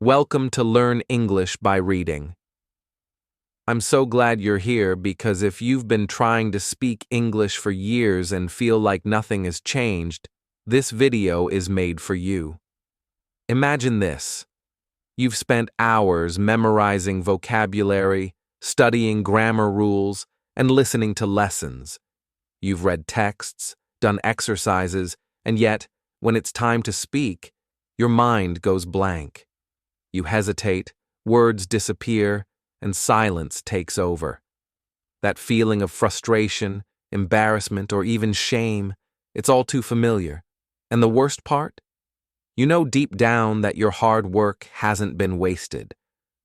Welcome to Learn English by Reading. I'm so glad you're here because if you've been trying to speak English for years and feel like nothing has changed, this video is made for you. Imagine this. You've spent hours memorizing vocabulary, studying grammar rules, and listening to lessons. You've read texts, done exercises, and yet, when it's time to speak, your mind goes blank. You hesitate, words disappear, and silence takes over. That feeling of frustration, embarrassment, or even shame, it's all too familiar. And the worst part? You know deep down that your hard work hasn't been wasted,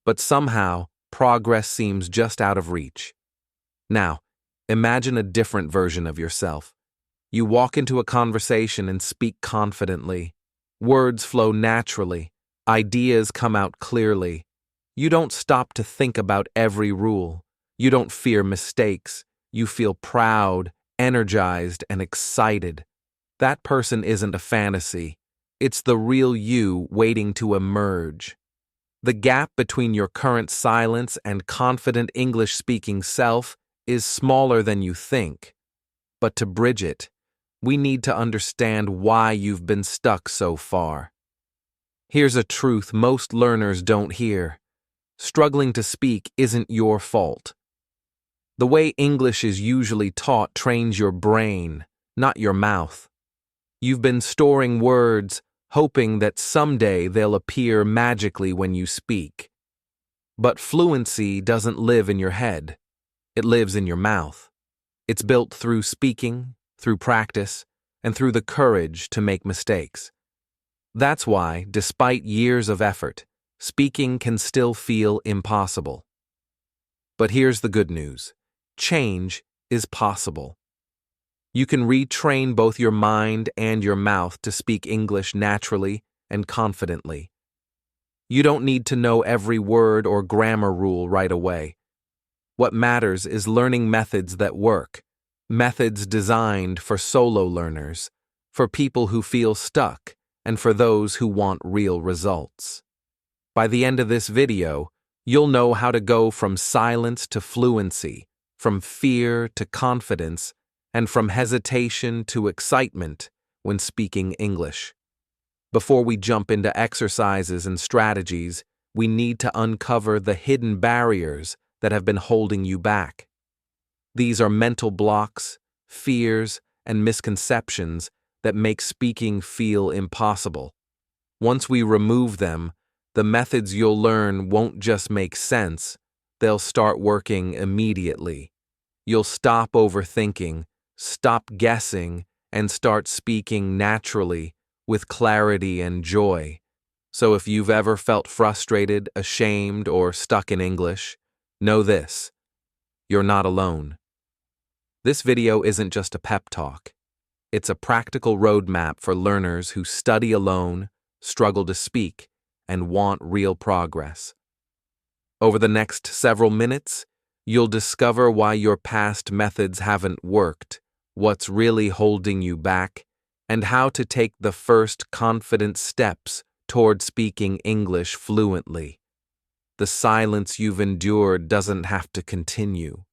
but somehow progress seems just out of reach. Now, imagine a different version of yourself. You walk into a conversation and speak confidently. Words flow naturally. Ideas come out clearly. You don't stop to think about every rule. You don't fear mistakes. You feel proud, energized, and excited. That person isn't a fantasy. It's the real you waiting to emerge. The gap between your current silence and confident English-speaking self is smaller than you think. But to bridge it, we need to understand why you've been stuck so far. Here's a truth most learners don't hear. Struggling to speak isn't your fault. The way English is usually taught trains your brain, not your mouth. You've been storing words, hoping that someday they'll appear magically when you speak. But fluency doesn't live in your head. It lives in your mouth. It's built through speaking, through practice, and through the courage to make mistakes. That's why, despite years of effort, speaking can still feel impossible. But here's the good news. Change is possible. You can retrain both your mind and your mouth to speak English naturally and confidently. You don't need to know every word or grammar rule right away. What matters is learning methods that work, methods designed for solo learners, for people who feel stuck, and for those who want real results. By the end of this video, you'll know how to go from silence to fluency, from fear to confidence, and from hesitation to excitement when speaking English. Before we jump into exercises and strategies, we need to uncover the hidden barriers that have been holding you back. These are mental blocks, fears, and misconceptions that make speaking feel impossible. Once we remove them, the methods you'll learn won't just make sense, they'll start working immediately. You'll stop overthinking, stop guessing, and start speaking naturally, with clarity and joy. So if you've ever felt frustrated, ashamed, or stuck in English, know this: you're not alone. This video isn't just a pep talk. It's a practical roadmap for learners who study alone, struggle to speak, and want real progress. Over the next several minutes, you'll discover why your past methods haven't worked, what's really holding you back, and how to take the first confident steps toward speaking English fluently. The silence you've endured doesn't have to continue.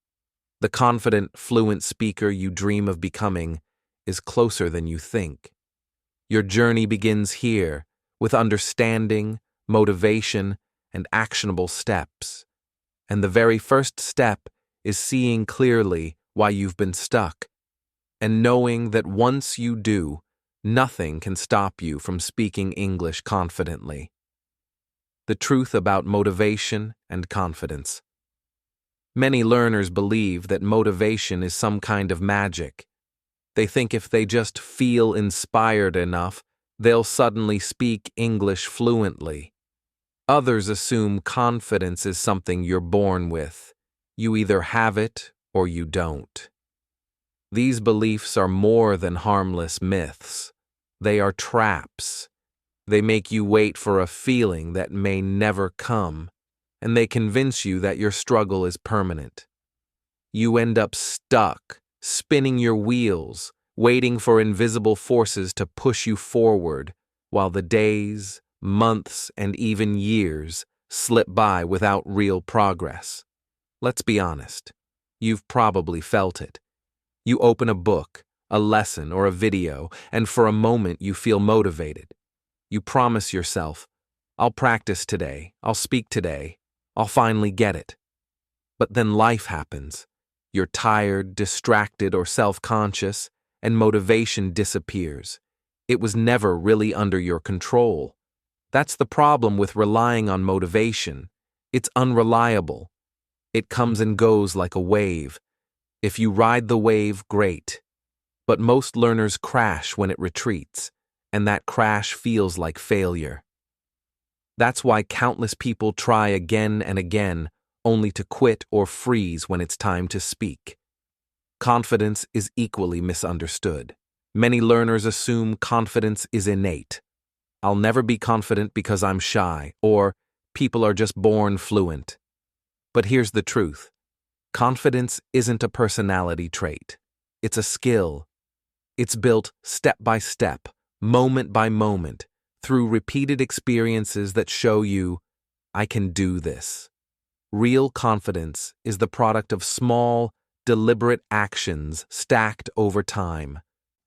The confident, fluent speaker you dream of becoming is closer than you think. Your journey begins here, with understanding, motivation, and actionable steps. And the very first step is seeing clearly why you've been stuck, and knowing that once you do, nothing can stop you from speaking English confidently. The truth about motivation and confidence. Many learners believe that motivation is some kind of magic. They think if they just feel inspired enough, they'll suddenly speak English fluently. Others assume confidence is something you're born with. You either have it or you don't. These beliefs are more than harmless myths. They are traps. They make you wait for a feeling that may never come, and they convince you that your struggle is permanent. You end up stuck, spinning your wheels, waiting for invisible forces to push you forward, while the days, months, and even years slip by without real progress. Let's be honest. You've probably felt it. You open a book, a lesson, or a video, and for a moment you feel motivated. You promise yourself, I'll practice today, I'll speak today, I'll finally get it. But then life happens. You're tired, distracted, or self-conscious, and motivation disappears. It was never really under your control. That's the problem with relying on motivation. It's unreliable. It comes and goes like a wave. If you ride the wave, great. But most learners crash when it retreats, and that crash feels like failure. That's why countless people try again and again, only to quit or freeze when it's time to speak. Confidence is equally misunderstood. Many learners assume confidence is innate. I'll never be confident because I'm shy, or people are just born fluent. But here's the truth. Confidence isn't a personality trait. It's a skill. It's built step by step, moment by moment, through repeated experiences that show you, I can do this. Real confidence is the product of small, deliberate actions stacked over time.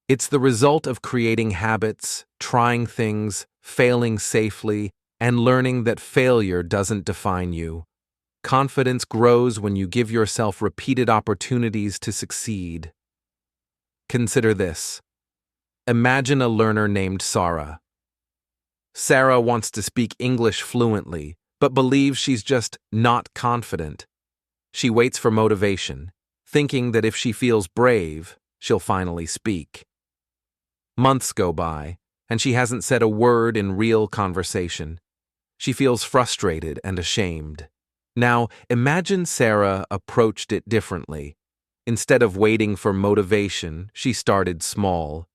It's the result of creating habits, trying things, failing safely, and learning that failure doesn't define you. Confidence grows when you give yourself repeated opportunities to succeed. Consider this. Imagine a learner named Sarah. Sarah wants to speak English fluently, but believes she's just not confident. She waits for motivation, thinking that if she feels brave, she'll finally speak. Months go by, and she hasn't said a word in real conversation. She feels frustrated and ashamed. Now, imagine Sarah approached it differently. Instead of waiting for motivation, she started small.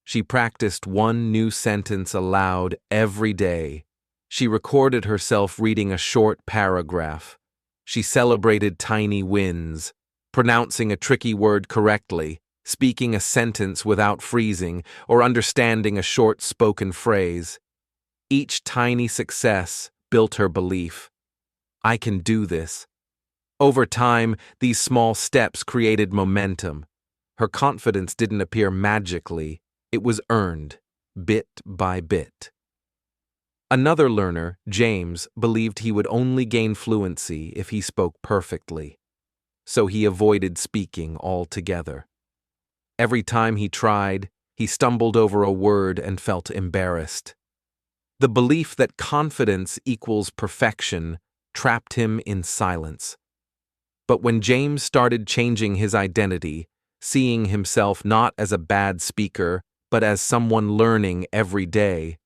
She practiced one new sentence aloud every day. She recorded herself reading a short paragraph. She celebrated tiny wins, pronouncing a tricky word correctly, speaking a sentence without freezing, or understanding a short spoken phrase. Each tiny success built her belief. I can do this. Over time, these small steps created momentum. Her confidence didn't appear magically. It was earned, bit by bit. Another learner, James, believed he would only gain fluency if he spoke perfectly. So he avoided speaking altogether. Every time he tried, he stumbled over a word and felt embarrassed. The belief that confidence equals perfection trapped him in silence. But when James started changing his identity, seeing himself not as a bad speaker, but as someone learning every day,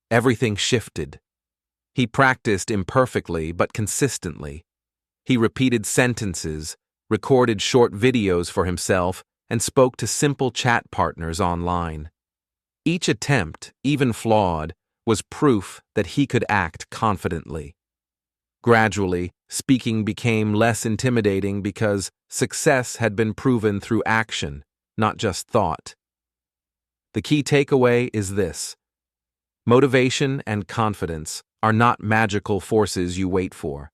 everything shifted. He practiced imperfectly but consistently. He repeated sentences, recorded short videos for himself, and spoke to simple chat partners online. Each attempt, even flawed, was proof that he could act confidently. Gradually, speaking became less intimidating because success had been proven through action, not just thought. The key takeaway is this. Motivation and confidence are not magical forces you wait for.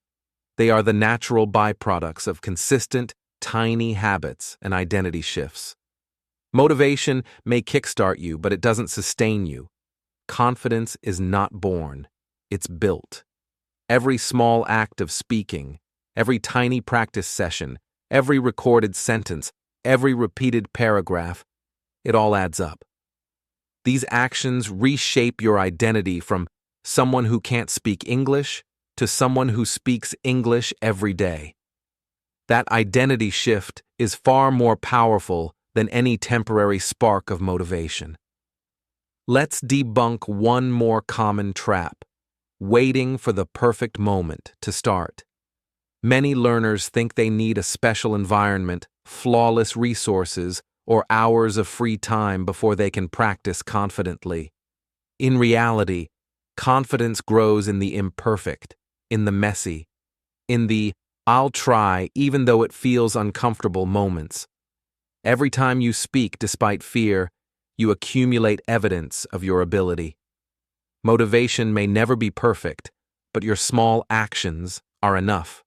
They are the natural byproducts of consistent, tiny habits and identity shifts. Motivation may kickstart you, but it doesn't sustain you. Confidence is not born, it's built. Every small act of speaking, every tiny practice session, every recorded sentence, every repeated paragraph, it all adds up. These actions reshape your identity from someone who can't speak English to someone who speaks English every day. That identity shift is far more powerful than any temporary spark of motivation. Let's debunk one more common trap: waiting for the perfect moment to start. Many learners think they need a special environment, flawless resources, or hours of free time before they can practice confidently. In reality, confidence grows in the imperfect, in the messy, in the I'll try even though it feels uncomfortable moments. Every time you speak despite fear, you accumulate evidence of your ability. Motivation may never be perfect, but your small actions are enough.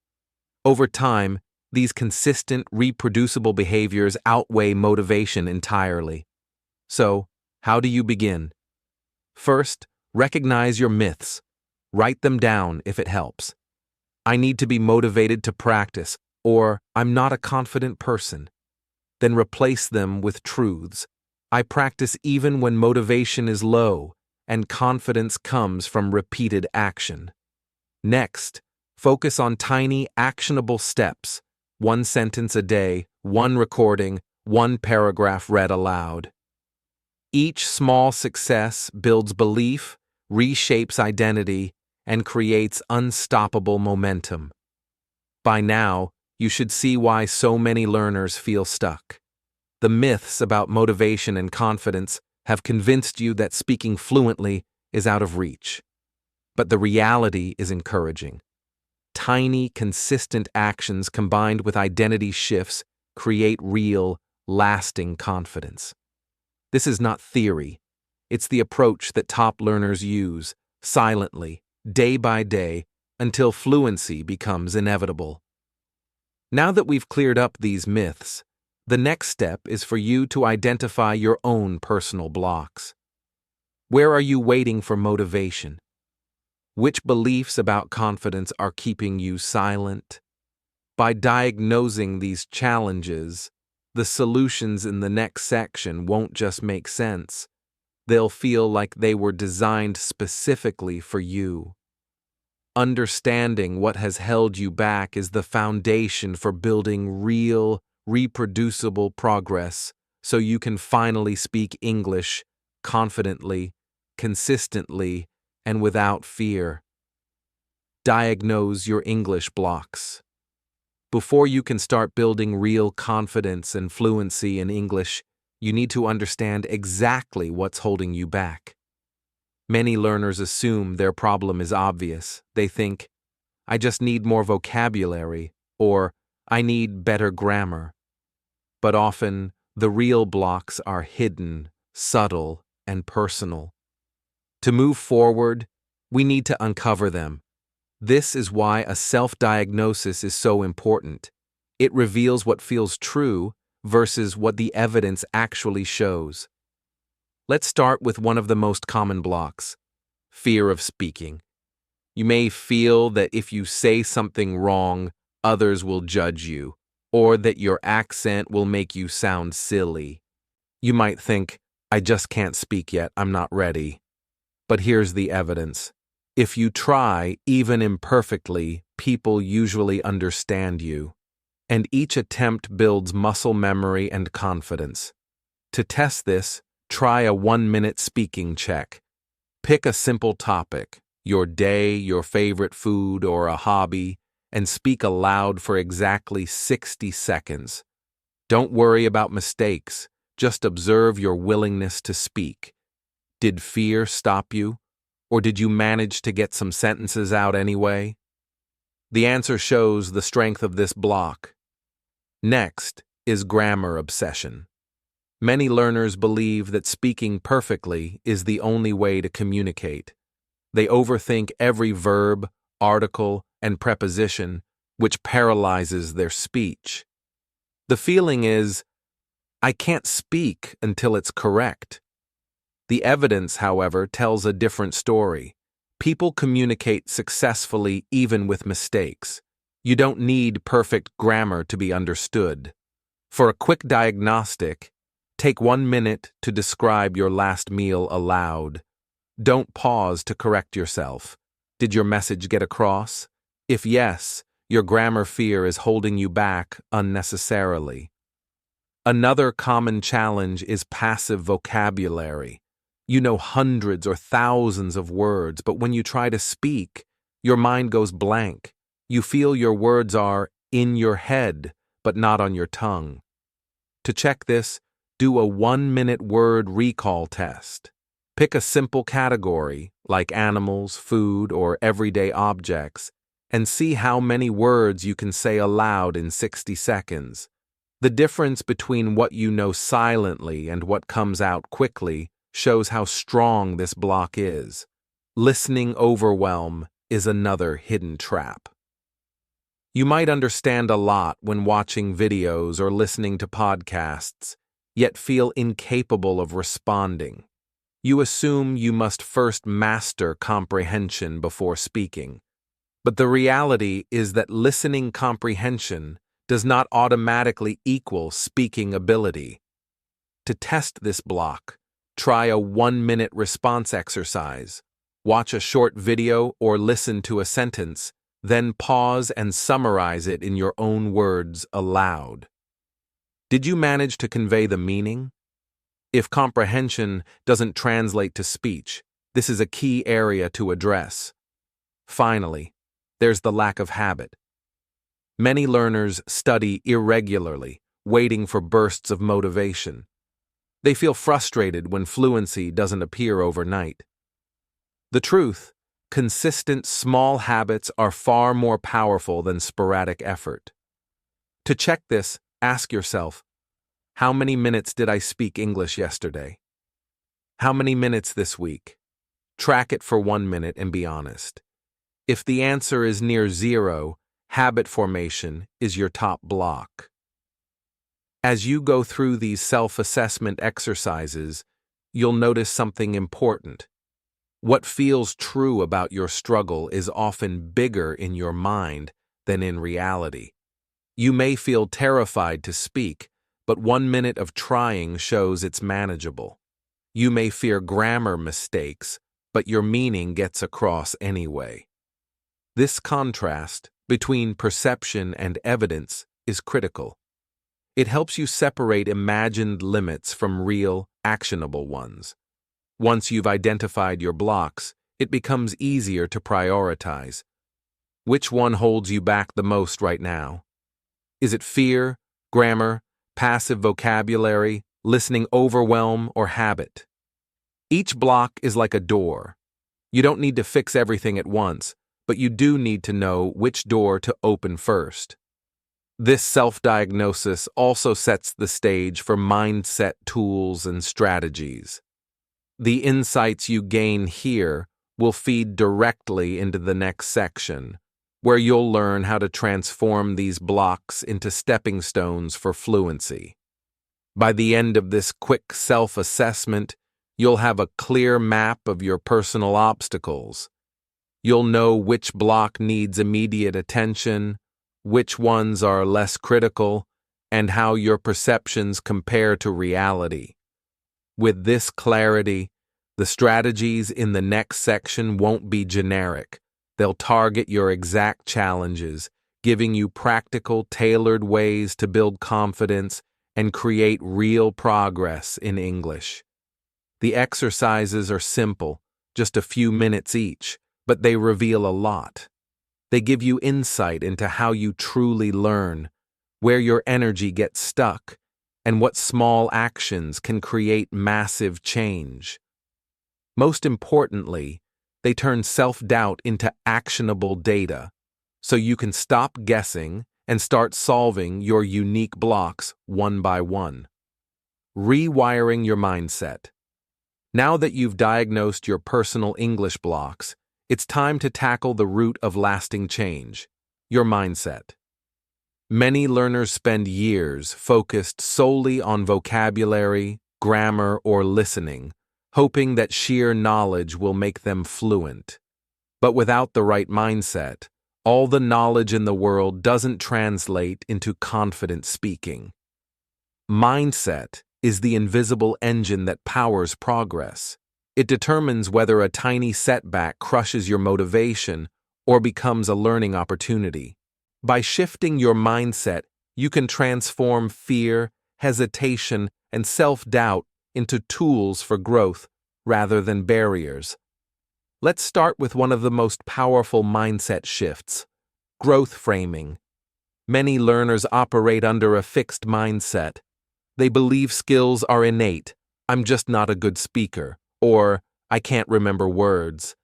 Over time, these consistent, reproducible behaviors outweigh motivation entirely. So, how do you begin? First, recognize your myths. Write them down if it helps. I need to be motivated to practice, or I'm not a confident person. Then replace them with truths. I practice even when motivation is low, and confidence comes from repeated action. Next, focus on tiny, actionable steps. 1 sentence a day, 1 recording, 1 paragraph read aloud. Each small success builds belief, reshapes identity, and creates unstoppable momentum. By now, you should see why so many learners feel stuck. The myths about motivation and confidence have convinced you that speaking fluently is out of reach. But the reality is encouraging. Tiny, consistent actions combined with identity shifts create real, lasting confidence. This is not theory. It's the approach that top learners use, silently, day by day, until fluency becomes inevitable. Now that we've cleared up these myths, the next step is for you to identify your own personal blocks. Where are you waiting for motivation? Which beliefs about confidence are keeping you silent? By diagnosing these challenges, the solutions in the next section won't just make sense. They'll feel like they were designed specifically for you. Understanding what has held you back is the foundation for building real, reproducible progress so you can finally speak English confidently, consistently, and without fear. Diagnose your English blocks. Before you can start building real confidence and fluency in English, you need to understand exactly what's holding you back. Many learners assume their problem is obvious. They think, I just need more vocabulary, or I need better grammar. But often, the real blocks are hidden, subtle, and personal. To move forward, we need to uncover them. This is why a self-diagnosis is so important. It reveals what feels true versus what the evidence actually shows. Let's start with one of the most common blocks: fear of speaking. You may feel that if you say something wrong, others will judge you, or that your accent will make you sound silly. You might think, I just can't speak yet, I'm not ready. But here's the evidence. If you try, even imperfectly, people usually understand you. And each attempt builds muscle memory and confidence. To test this, try a 1-minute speaking check. Pick a simple topic, your day, your favorite food, or a hobby, and speak aloud for exactly 60 seconds. Don't worry about mistakes, just observe your willingness to speak. Did fear stop you? Or did you manage to get some sentences out anyway? The answer shows the strength of this block. Next is grammar obsession. Many learners believe that speaking perfectly is the only way to communicate. They overthink every verb, article, and preposition, which paralyzes their speech. The feeling is, I can't speak until it's correct. The evidence, however, tells a different story. People communicate successfully even with mistakes. You don't need perfect grammar to be understood. For a quick diagnostic, take 1 minute to describe your last meal aloud. Don't pause to correct yourself. Did your message get across? If yes, your grammar fear is holding you back unnecessarily. Another common challenge is passive vocabulary. You know hundreds or thousands of words, but when you try to speak, your mind goes blank. You feel your words are in your head, but not on your tongue. To check this, do a 1-minute word recall test. Pick a simple category, like animals, food, or everyday objects, and see how many words you can say aloud in 60 seconds. The difference between what you know silently and what comes out quickly shows how strong this block is. Listening overwhelm is another hidden trap. You might understand a lot when watching videos or listening to podcasts, yet feel incapable of responding. You assume you must first master comprehension before speaking. But the reality is that listening comprehension does not automatically equal speaking ability. To test this block, try a 1-minute response exercise. Watch a short video or listen to a sentence, then pause and summarize it in your own words aloud. Did you manage to convey the meaning? If comprehension doesn't translate to speech, this is a key area to address. Finally, there's the lack of habit. Many learners study irregularly, waiting for bursts of motivation. They feel frustrated when fluency doesn't appear overnight. The truth, consistent small habits are far more powerful than sporadic effort. To check this, ask yourself, how many minutes did I speak English yesterday? How many minutes this week? Track it for 1 minute and be honest. If the answer is near 0, habit formation is your top block. As you go through these self-assessment exercises, you'll notice something important. What feels true about your struggle is often bigger in your mind than in reality. You may feel terrified to speak, but 1 minute of trying shows it's manageable. You may fear grammar mistakes, but your meaning gets across anyway. This contrast between perception and evidence is critical. It helps you separate imagined limits from real, actionable ones. Once you've identified your blocks, it becomes easier to prioritize. Which one holds you back the most right now? Is it fear, grammar, passive vocabulary, listening overwhelm, or habit? Each block is like a door. You don't need to fix everything at once, but you do need to know which door to open first. This self-diagnosis also sets the stage for mindset tools and strategies. The insights you gain here will feed directly into the next section, where you'll learn how to transform these blocks into stepping stones for fluency. By the end of this quick self-assessment, you'll have a clear map of your personal obstacles. You'll know which block needs immediate attention, which ones are less critical, and how your perceptions compare to reality. With this clarity, the strategies in the next section won't be generic. They'll target your exact challenges, giving you practical, tailored ways to build confidence and create real progress in English. The exercises are simple, just a few minutes each, but they reveal a lot. They give you insight into how you truly learn, where your energy gets stuck, and what small actions can create massive change. Most importantly, they turn self-doubt into actionable data, so you can stop guessing and start solving your unique blocks one by one. Rewiring your mindset. Now that you've diagnosed your personal English blocks, it's time to tackle the root of lasting change, your mindset. Many learners spend years focused solely on vocabulary, grammar, or listening, hoping that sheer knowledge will make them fluent. But without the right mindset, all the knowledge in the world doesn't translate into confident speaking. Mindset is the invisible engine that powers progress. It determines whether a tiny setback crushes your motivation or becomes a learning opportunity. By shifting your mindset, you can transform fear, hesitation, and self-doubt into tools for growth rather than barriers. Let's start with one of the most powerful mindset shifts: growth framing. Many learners operate under a fixed mindset. They believe skills are innate, "I'm just not a good speaker," or "I can't remember words."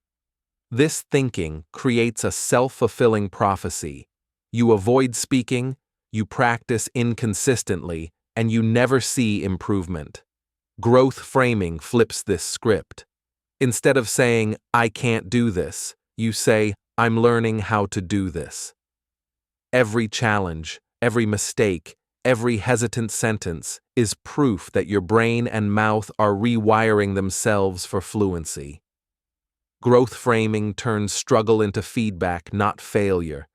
This thinking creates a self-fulfilling prophecy. You avoid speaking, you practice inconsistently, and you never see improvement. Growth framing flips this script. Instead of saying, I can't do this, you say, I'm learning how to do this. Every challenge, every mistake, every hesitant sentence is proof that your brain and mouth are rewiring themselves for fluency. Growth framing turns struggle into feedback, not failure.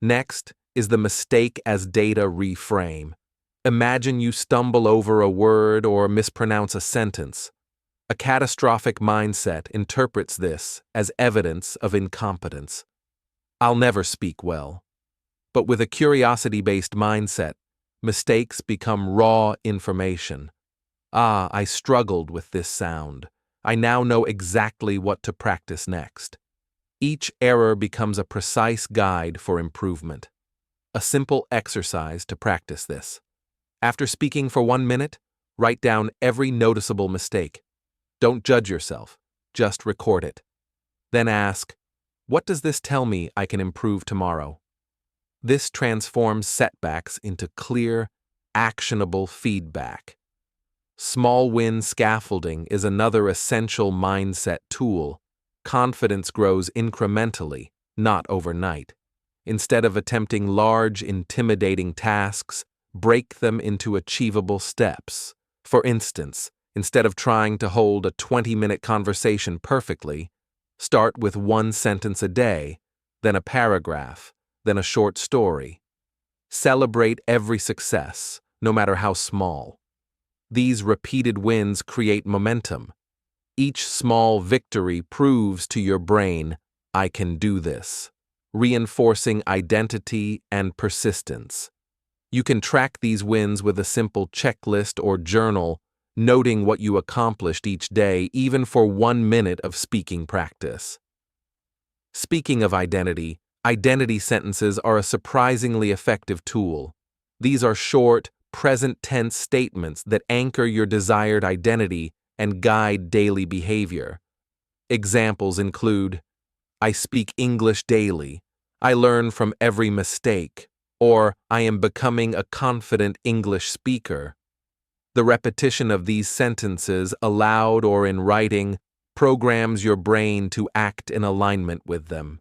Next is the mistake as data reframe. Imagine you stumble over a word or mispronounce a sentence. A catastrophic mindset interprets this as evidence of incompetence. I'll never speak well. But with a curiosity-based mindset, mistakes become raw information. Ah, I struggled with this sound. I now know exactly what to practice next. Each error becomes a precise guide for improvement. A simple exercise to practice this. After speaking for 1 minute, write down every noticeable mistake. Don't judge yourself, just record it. Then ask, what does this tell me I can improve tomorrow? This transforms setbacks into clear, actionable feedback. Small win scaffolding is another essential mindset tool. Confidence grows incrementally, not overnight. Instead of attempting large, intimidating tasks, break them into achievable steps. For instance, instead of trying to hold a 20-minute conversation perfectly, start with 1 sentence a day, then a paragraph, then a short story. Celebrate every success, no matter how small. These repeated wins create momentum. Each small victory proves to your brain, I can do this, reinforcing identity and persistence. You can track these wins with a simple checklist or journal, noting what you accomplished each day, even for 1 minute of speaking practice. Speaking of identity sentences are a surprisingly effective tool. These are short, present-tense statements that anchor your desired identity and guide daily behavior. Examples include, I speak English daily, I learn from every mistake, or I am becoming a confident English speaker. The repetition of these sentences, aloud or in writing, programs your brain to act in alignment with them.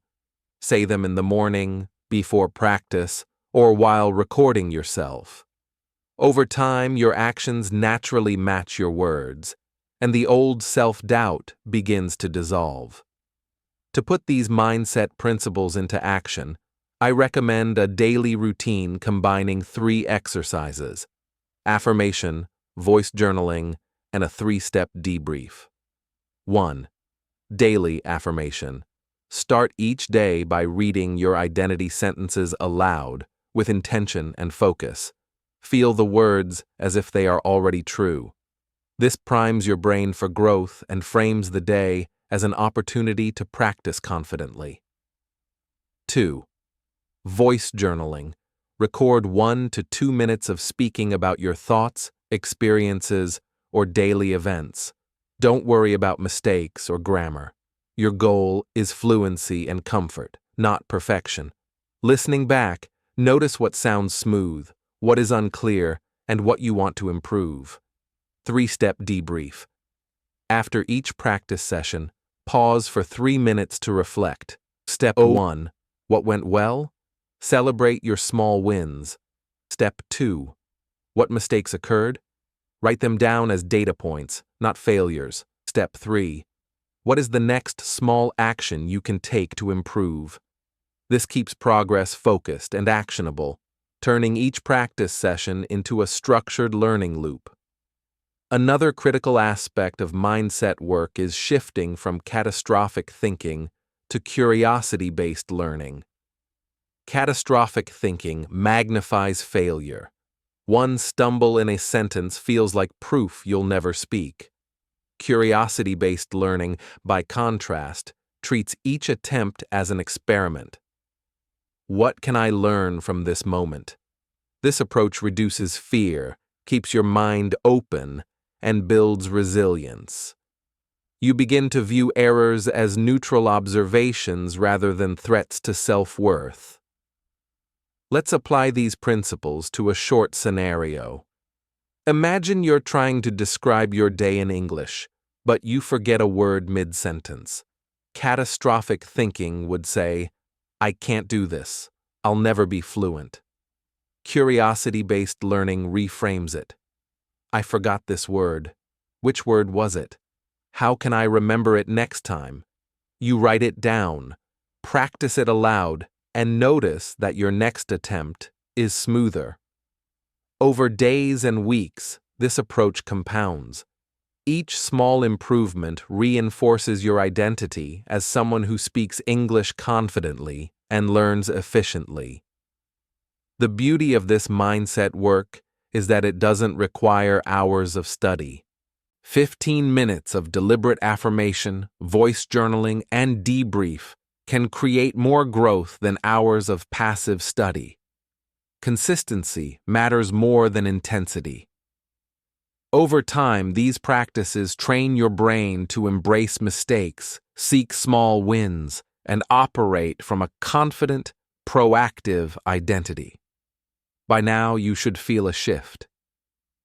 Say them in the morning, before practice, or while recording yourself. Over time, your actions naturally match your words, and the old self-doubt begins to dissolve. To put these mindset principles into action, I recommend a daily routine combining 3 exercises: affirmation, voice journaling, and a 3-step debrief. 1. Daily affirmation. Start each day by reading your identity sentences aloud, with intention and focus. Feel the words as if they are already true. This primes your brain for growth and frames the day as an opportunity to practice confidently. 2. Voice journaling. Record 1 to 2 minutes of speaking about your thoughts, experiences, or daily events. Don't worry about mistakes or grammar. Your goal is fluency and comfort, not perfection. Listening back, notice what sounds smooth, what is unclear, and what you want to improve. 3-step debrief. After each practice session, pause for 3 minutes to reflect. Step 1. What went well? Celebrate your small wins. Step 2. What mistakes occurred? Write them down as data points, not failures. Step 3. What is the next small action you can take to improve? This keeps progress focused and actionable, turning each practice session into a structured learning loop. Another critical aspect of mindset work is shifting from catastrophic thinking to curiosity-based learning. Catastrophic thinking magnifies failure. One stumble in a sentence feels like proof you'll never speak. Curiosity-based learning, by contrast, treats each attempt as an experiment. What can I learn from this moment? This approach reduces fear, keeps your mind open, and builds resilience. You begin to view errors as neutral observations rather than threats to self-worth. Let's apply these principles to a short scenario. Imagine you're trying to describe your day in English. but you forget a word mid-sentence. Catastrophic thinking would say, I can't do this. I'll never be fluent. Curiosity-based learning reframes it. I forgot this word. Which word was it? How can I remember it next time? You write it down, practice it aloud, and notice that your next attempt is smoother. Over days and weeks, this approach compounds. Each small improvement reinforces your identity as someone who speaks English confidently and learns efficiently. The beauty of this mindset work is that it doesn't require hours of study. 15 minutes of deliberate affirmation, voice journaling, and debrief can create more growth than hours of passive study. Consistency matters more than intensity. Over time, these practices train your brain to embrace mistakes, seek small wins, and operate from a confident, proactive identity. By now, you should feel a shift.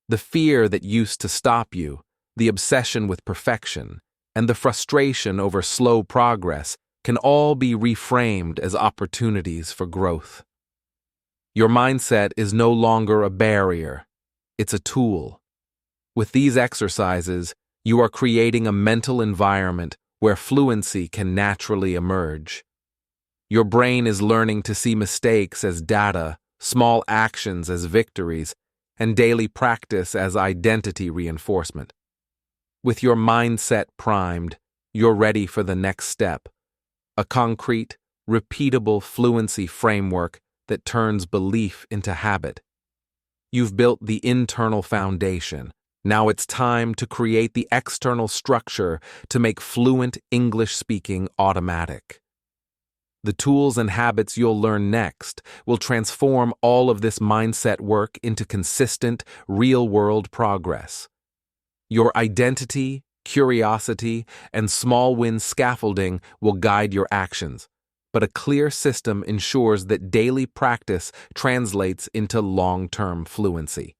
The fear that used to stop you, the obsession with perfection, and the frustration over slow progress can all be reframed as opportunities for growth. Your mindset is no longer a barrier, it's a tool. With these exercises, you are creating a mental environment where fluency can naturally emerge. Your brain is learning to see mistakes as data, small actions as victories, and daily practice as identity reinforcement. With your mindset primed, you're ready for the next step, a concrete, repeatable fluency framework that turns belief into habit. You've built the internal foundation. Now it's time to create the external structure to make fluent English speaking automatic. The tools and habits you'll learn next will transform all of this mindset work into consistent, real-world progress. Your identity, curiosity, and small win scaffolding will guide your actions, but a clear system ensures that daily practice translates into long-term fluency.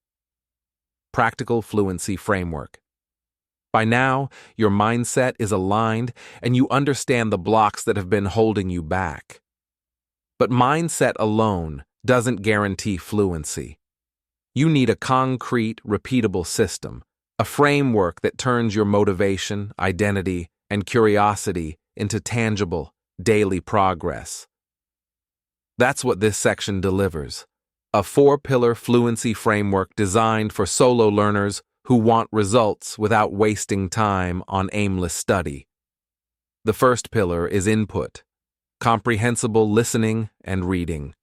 Practical Fluency Framework. By now, your mindset is aligned and you understand the blocks that have been holding you back. But mindset alone doesn't guarantee fluency. You need a concrete, repeatable system, a framework that turns your motivation, identity, and curiosity into tangible, daily progress. That's what this section delivers. A 4-pillar fluency framework designed for solo learners who want results without wasting time on aimless study. The first pillar is input, comprehensible listening and reading.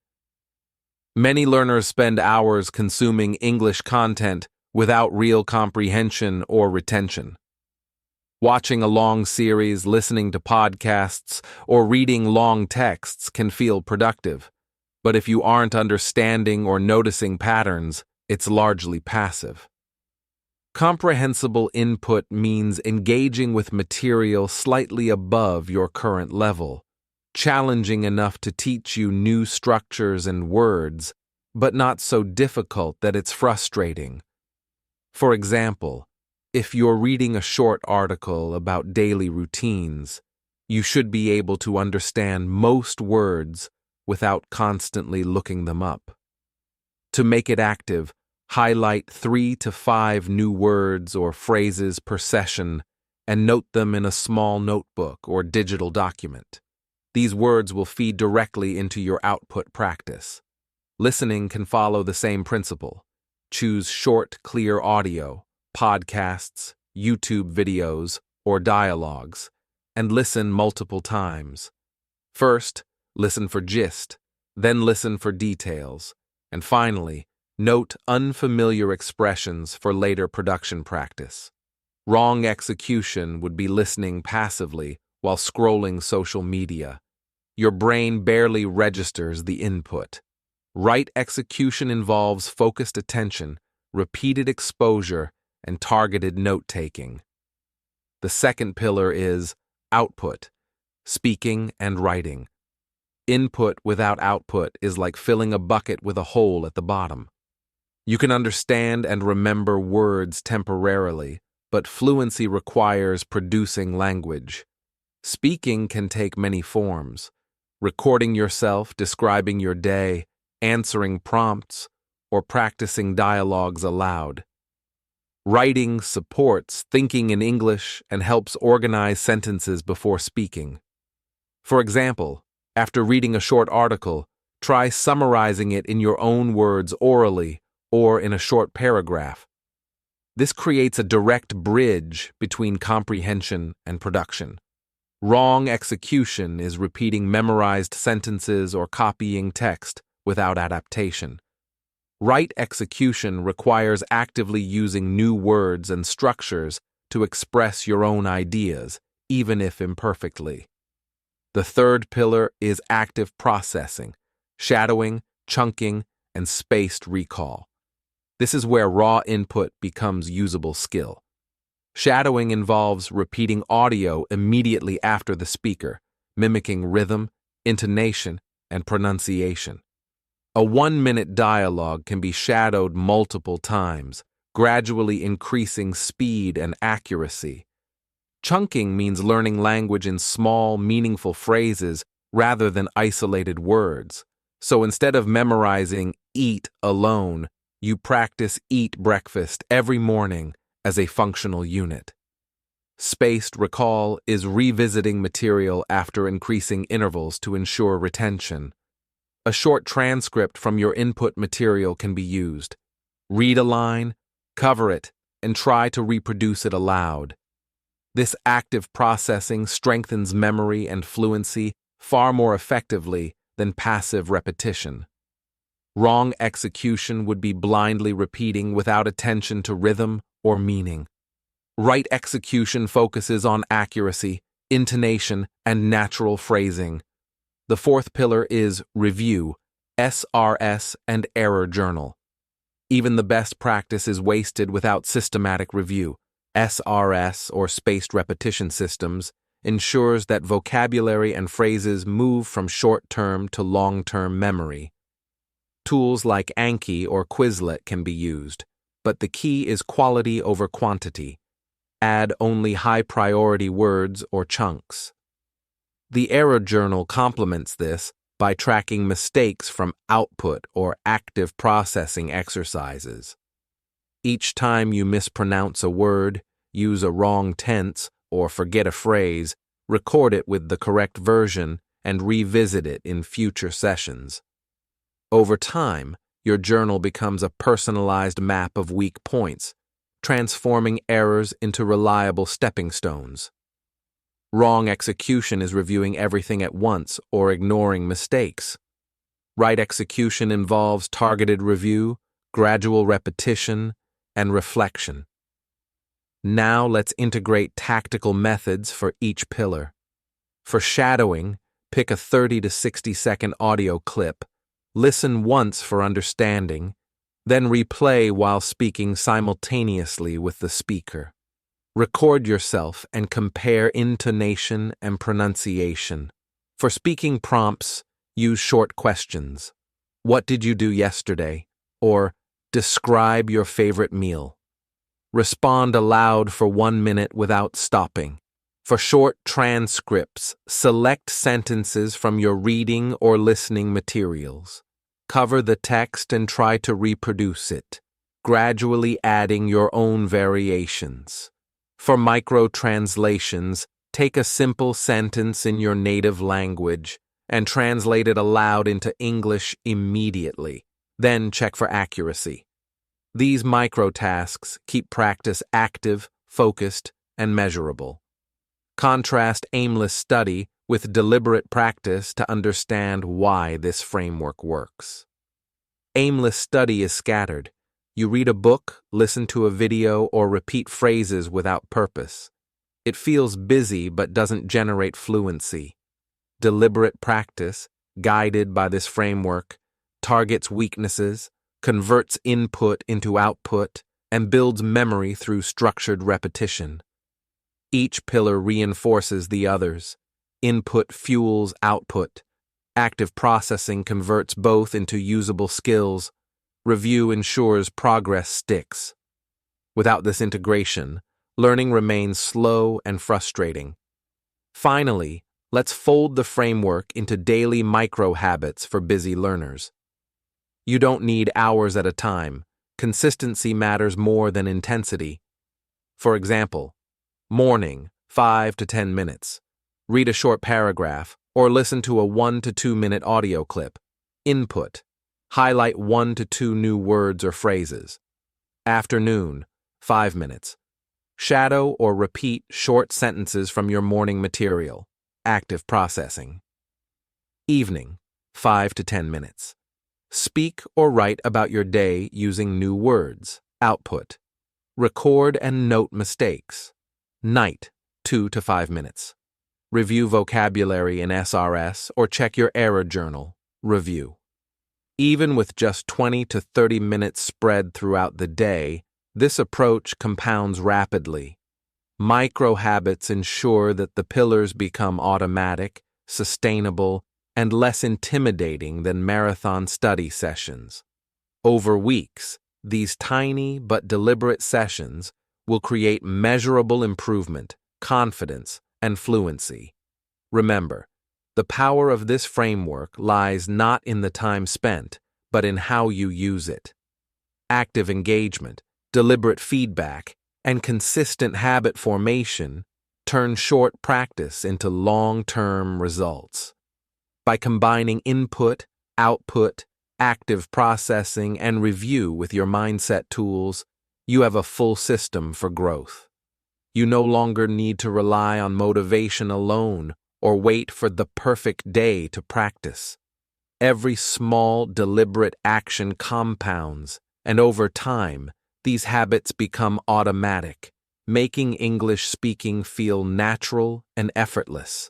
Many learners spend hours consuming English content without real comprehension or retention. Watching a long series, listening to podcasts, or reading long texts can feel productive. But if you aren't understanding or noticing patterns, it's largely passive. Comprehensible input means engaging with material slightly above your current level, challenging enough to teach you new structures and words, but not so difficult that it's frustrating. For example, if you're reading a short article about daily routines, you should be able to understand most words without constantly looking them up. To make it active, highlight 3 to 5 new words or phrases per session and note them in a small notebook or digital document. These words will feed directly into your output practice. Listening can follow the same principle. Choose short, clear audio, podcasts, YouTube videos, or dialogues, and listen multiple times. First, listen for gist, then listen for details, and finally, note unfamiliar expressions for later production practice. Wrong execution would be listening passively while scrolling social media. Your brain barely registers the input. Right execution involves focused attention, repeated exposure, and targeted note-taking. The second pillar is output, speaking and writing. Input without output is like filling a bucket with a hole at the bottom. You can understand and remember words temporarily, but fluency requires producing language. Speaking can take many forms: recording yourself, describing your day, answering prompts, or practicing dialogues aloud. Writing supports thinking in English and helps organize sentences before speaking. For example, after reading a short article, try summarizing it in your own words orally or in a short paragraph. This creates a direct bridge between comprehension and production. Wrong execution is repeating memorized sentences or copying text without adaptation. Right execution requires actively using new words and structures to express your own ideas, even if imperfectly. The third pillar is active processing, shadowing, chunking, and spaced recall. This is where raw input becomes usable skill. Shadowing involves repeating audio immediately after the speaker, mimicking rhythm, intonation, and pronunciation. A 1-minute dialogue can be shadowed multiple times, gradually increasing speed and accuracy. Chunking means learning language in small, meaningful phrases rather than isolated words. So instead of memorizing eat alone, you practice eat breakfast every morning as a functional unit. Spaced recall is revisiting material after increasing intervals to ensure retention. A short transcript from your input material can be used. Read a line, cover it, and try to reproduce it aloud. This active processing strengthens memory and fluency far more effectively than passive repetition. Wrong execution would be blindly repeating without attention to rhythm or meaning. Right execution focuses on accuracy, intonation, and natural phrasing. The fourth pillar is review, SRS, and error journal. Even the best practice is wasted without systematic review. SRS, or spaced repetition systems, ensures that vocabulary and phrases move from short-term to long-term memory. Tools like Anki or Quizlet can be used, but the key is quality over quantity. Add only high-priority words or chunks. The error journal complements this by tracking mistakes from output or active processing exercises. Each time you mispronounce a word, use a wrong tense, or forget a phrase, record it with the correct version and revisit it in future sessions. Over time, your journal becomes a personalized map of weak points, transforming errors into reliable stepping stones. Wrong execution is reviewing everything at once or ignoring mistakes. Right execution involves targeted review, gradual repetition, and reflection. Now let's integrate tactical methods for each pillar. For shadowing, pick a 30 to 60-second audio clip, listen once for understanding, then replay while speaking simultaneously with the speaker. Record yourself and compare intonation and pronunciation. For speaking prompts, use short questions. What did you do yesterday? Or describe your favorite meal. Respond aloud for 1 minute without stopping. For short transcripts, select sentences from your reading or listening materials. Cover the text and try to reproduce it, gradually adding your own variations. For micro-translations, take a simple sentence in your native language and translate it aloud into English immediately. Then check for accuracy. These micro-tasks keep practice active, focused, and measurable. Contrast aimless study with deliberate practice to understand why this framework works. Aimless study is scattered. You read a book, listen to a video, or repeat phrases without purpose. It feels busy but doesn't generate fluency. Deliberate practice, guided by this framework, targets weaknesses, converts input into output, and builds memory through structured repetition. Each pillar reinforces the others. Input fuels output. Active processing converts both into usable skills. Review ensures progress sticks. Without this integration, Learning remains slow and frustrating. Finally, let's fold the framework into daily micro-habits for busy learners. You don't need hours at a time. Consistency matters more than intensity. For example, morning, 5 to 10 minutes. Read a short paragraph or listen to a 1 to 2 minute audio clip. Input. Highlight 1 to 2 new words or phrases. Afternoon, 5 minutes. Shadow or repeat short sentences from your morning material. Active processing. Evening, 5 to 10 minutes. Speak or write about your day using new words. Output. Record and note mistakes. Night, 2 to 5 minutes. Review vocabulary in SRS or check your error journal. Review. Even with just 20 to 30 minutes spread throughout the day, this approach compounds rapidly. Micro-habits ensure that the pillars become automatic, sustainable, and less intimidating than marathon study sessions. Over weeks, these tiny but deliberate sessions will create measurable improvement, confidence, and fluency. Remember, the power of this framework lies not in the time spent, but in how you use it. Active engagement, deliberate feedback, and consistent habit formation turn short practice into long-term results. By combining input, output, active processing, and review with your mindset tools, you have a full system for growth. You no longer need to rely on motivation alone or wait for the perfect day to practice. Every small, deliberate action compounds, and over time, these habits become automatic, making English speaking feel natural and effortless.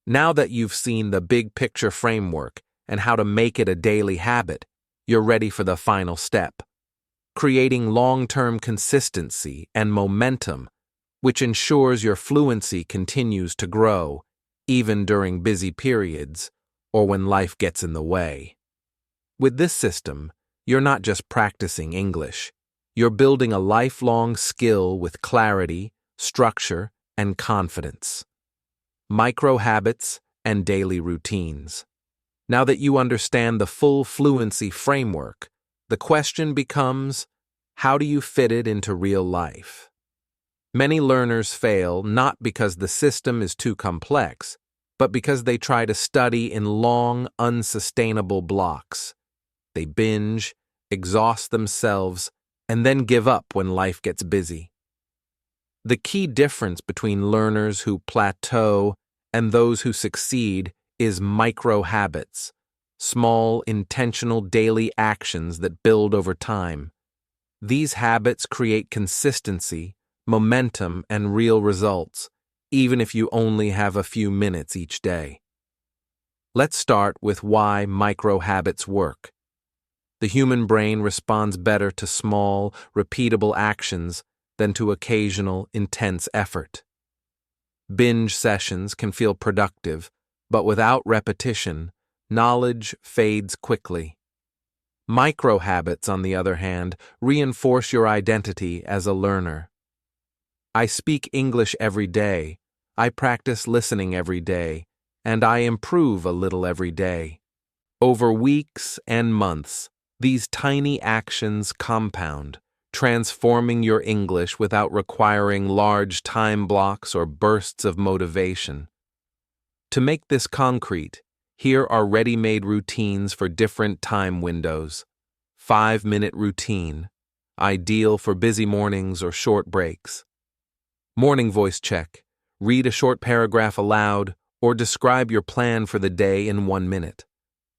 Now that you've seen the big picture framework and how to make it a daily habit, you're ready for the final step. Creating long-term consistency and momentum, which ensures your fluency continues to grow, even during busy periods or when life gets in the way. With this system, you're not just practicing English. You're building a lifelong skill with clarity, structure, and confidence. Micro-habits and daily routines. Now that you understand the full fluency framework, the question becomes, how do you fit it into real life? Many learners fail not because the system is too complex, but because they try to study in long, unsustainable blocks. They binge, exhaust themselves, and then give up when life gets busy. The key difference between learners who plateau and those who succeed is micro-habits, small, intentional daily actions that build over time. These habits create consistency, momentum, and real results, even if you only have a few minutes each day. Let's start with why micro-habits work. The human brain responds better to small, repeatable actions than to occasional, intense effort. Binge sessions can feel productive, but without repetition, knowledge fades quickly. Micro-habits, on the other hand, reinforce your identity as a learner. I speak English every day, I practice listening every day, and I improve a little every day. Over weeks and months, these tiny actions compound, transforming your English without requiring large time blocks or bursts of motivation. To make this concrete, here are ready-made routines for different time windows. 5-minute routine, ideal for busy mornings or short breaks. Morning voice check. Read a short paragraph aloud or describe your plan for the day in 1 minute.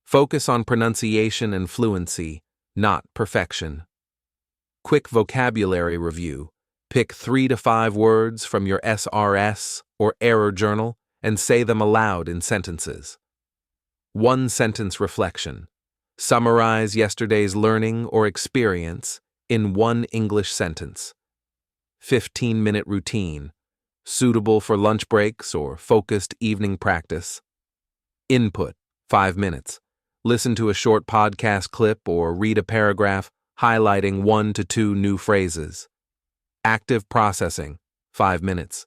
Focus on pronunciation and fluency, not perfection. Quick vocabulary review. Pick 3 to 5 words from your SRS or error journal and say them aloud in sentences. 1-sentence reflection. Summarize yesterday's learning or experience in 1 English sentence. 15-minute routine. Suitable for lunch breaks or focused evening practice. Input, 5 minutes. Listen to a short podcast clip or read a paragraph highlighting 1 to 2 new phrases. Active processing, 5 minutes.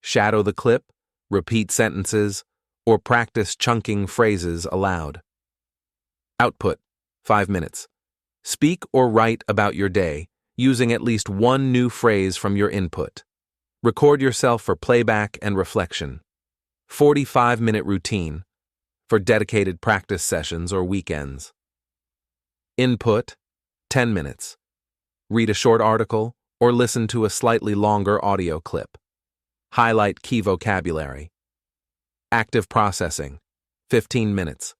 Shadow the clip, repeat sentences, or practice chunking phrases aloud. Output, 5 minutes. Speak or write about your day, using at least one new phrase from your input. Record yourself for playback and reflection. 45-minute routine, for dedicated practice sessions or weekends. Input, 10 minutes. Read a short article or listen to a slightly longer audio clip. Highlight key vocabulary. Active processing, 15 minutes.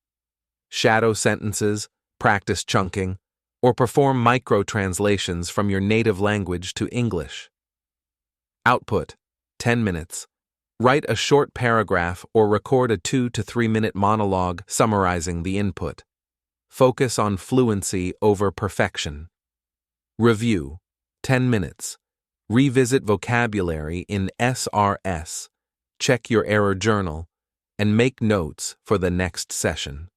Shadow sentences, practice chunking, or perform micro-translations from your native language to English. Output, 10 minutes. Write a short paragraph or record a 2 to 3 minute monologue summarizing the input. Focus on fluency over perfection. Review, 10 minutes. Revisit vocabulary in SRS, check your error journal, and make notes for the next session.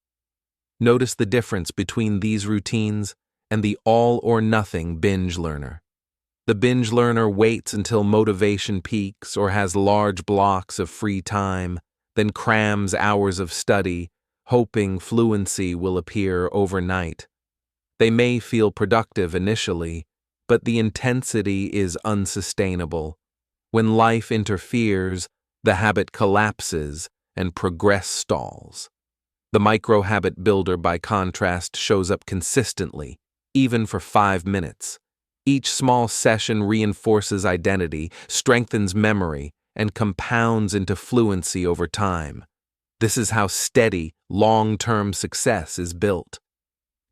Notice the difference between these routines and the all-or-nothing binge learner. The binge learner waits until motivation peaks or has large blocks of free time, then crams hours of study, hoping fluency will appear overnight. They may feel productive initially, but the intensity is unsustainable. When life interferes, the habit collapses and progress stalls. The micro-habit builder, by contrast, shows up consistently, even for 5 minutes. Each small session reinforces identity, strengthens memory, and compounds into fluency over time. This is how steady, long-term success is built.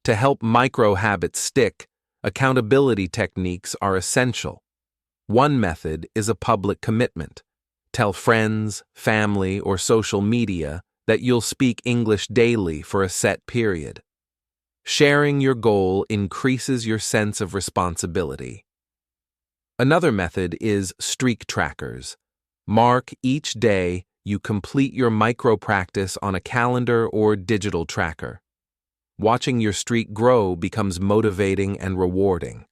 To help micro-habits stick, accountability techniques are essential. One method is a public commitment. Tell friends, family, or social media that you'll speak English daily for a set period. Sharing your goal increases your sense of responsibility. Another method is streak trackers. Mark each day you complete your micro-practice on a calendar or digital tracker. Watching your streak grow becomes motivating and rewarding.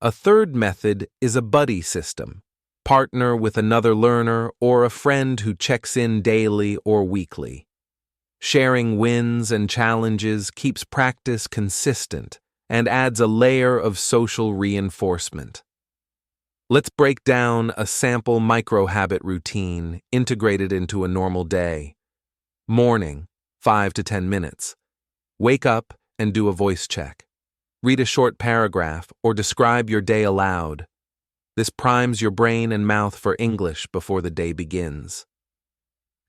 A third method is a buddy system. Partner with another learner or a friend who checks in daily or weekly. Sharing wins and challenges keeps practice consistent and adds a layer of social reinforcement. Let's break down a sample micro-habit routine integrated into a normal day. Morning, 5 to 10 minutes. Wake up and do a voice check. Read a short paragraph or describe your day aloud. This primes your brain and mouth for English before the day begins.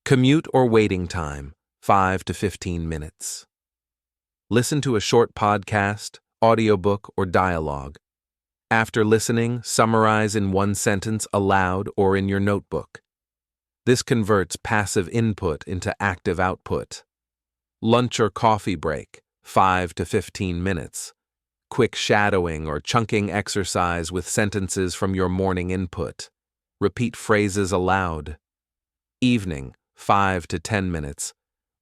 Commute or waiting time, 5 to 15 minutes. Listen to a short podcast, audiobook, or dialogue. After listening, summarize in one sentence aloud or in your notebook. This converts passive input into active output. Lunch or coffee break, 5 to 15 minutes. Quick shadowing or chunking exercise with sentences from your morning input. Repeat phrases aloud. Evening, 5 to 10 minutes.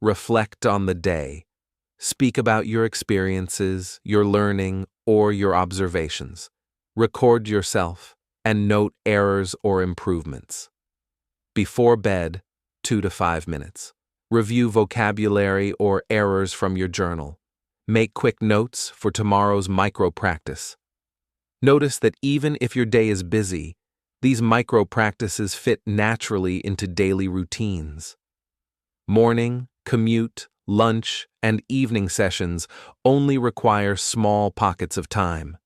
Reflect on the day. Speak about your experiences, your learning, or your observations. Record yourself and note errors or improvements. Before bed, 2 to 5 minutes. Review vocabulary or errors from your journal. Make quick notes for tomorrow's micro-practice. Notice that even if your day is busy, these micro-practices fit naturally into daily routines. Morning, commute, lunch, and evening sessions only require small pockets of time.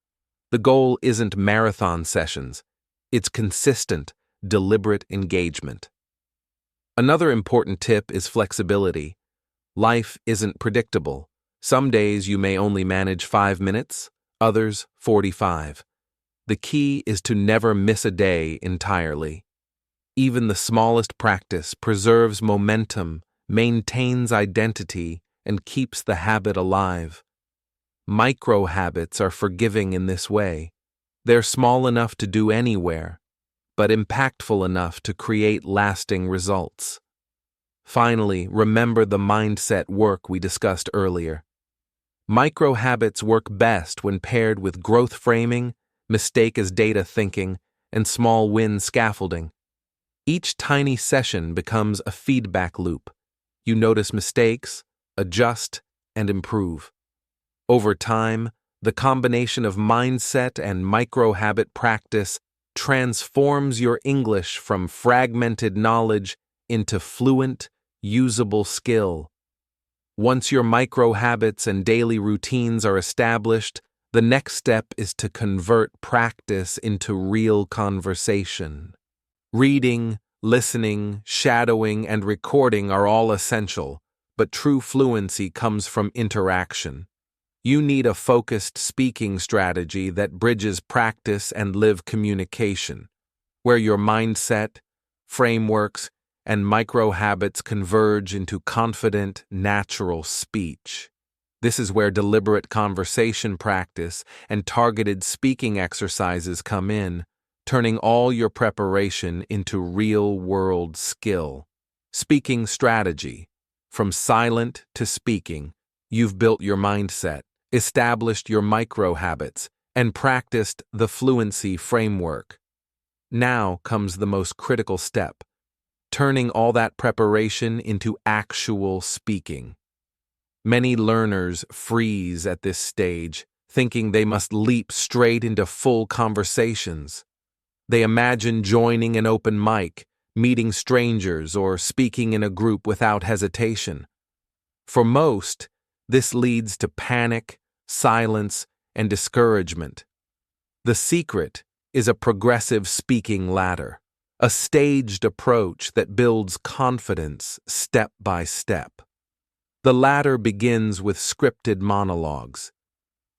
The goal isn't marathon sessions, it's consistent, deliberate engagement. Another important tip is flexibility. Life isn't predictable. Some days you may only manage 5 minutes, others 45. The key is to never miss a day entirely. Even the smallest practice preserves momentum, maintains identity, and keeps the habit alive. Micro-habits are forgiving in this way. They're small enough to do anywhere, but impactful enough to create lasting results. Finally, remember the mindset work we discussed earlier. Micro-habits work best when paired with growth framing, mistake as data thinking, and small win scaffolding. Each tiny session becomes a feedback loop. You notice mistakes, adjust, and improve. Over time, the combination of mindset and micro-habit practice transforms your English from fragmented knowledge into fluent, usable skill. Once your micro-habits and daily routines are established, the next step is to convert practice into real conversation. Reading, listening, shadowing, and recording are all essential, but true fluency comes from interaction. You need a focused speaking strategy that bridges practice and live communication, where your mindset, frameworks, and micro-habits converge into confident, natural speech. This is where deliberate conversation practice and targeted speaking exercises come in, turning all your preparation into real-world skill. Speaking strategy. From silent to speaking, you've built your mindset, established your micro-habits, and practiced the fluency framework. Now comes the most critical step, turning all that preparation into actual speaking. Many learners freeze at this stage, thinking they must leap straight into full conversations. They imagine joining an open mic, meeting strangers, or speaking in a group without hesitation. For most, this leads to panic, silence, and discouragement. The secret is a progressive speaking ladder, a staged approach that builds confidence step by step. The ladder begins with scripted monologues.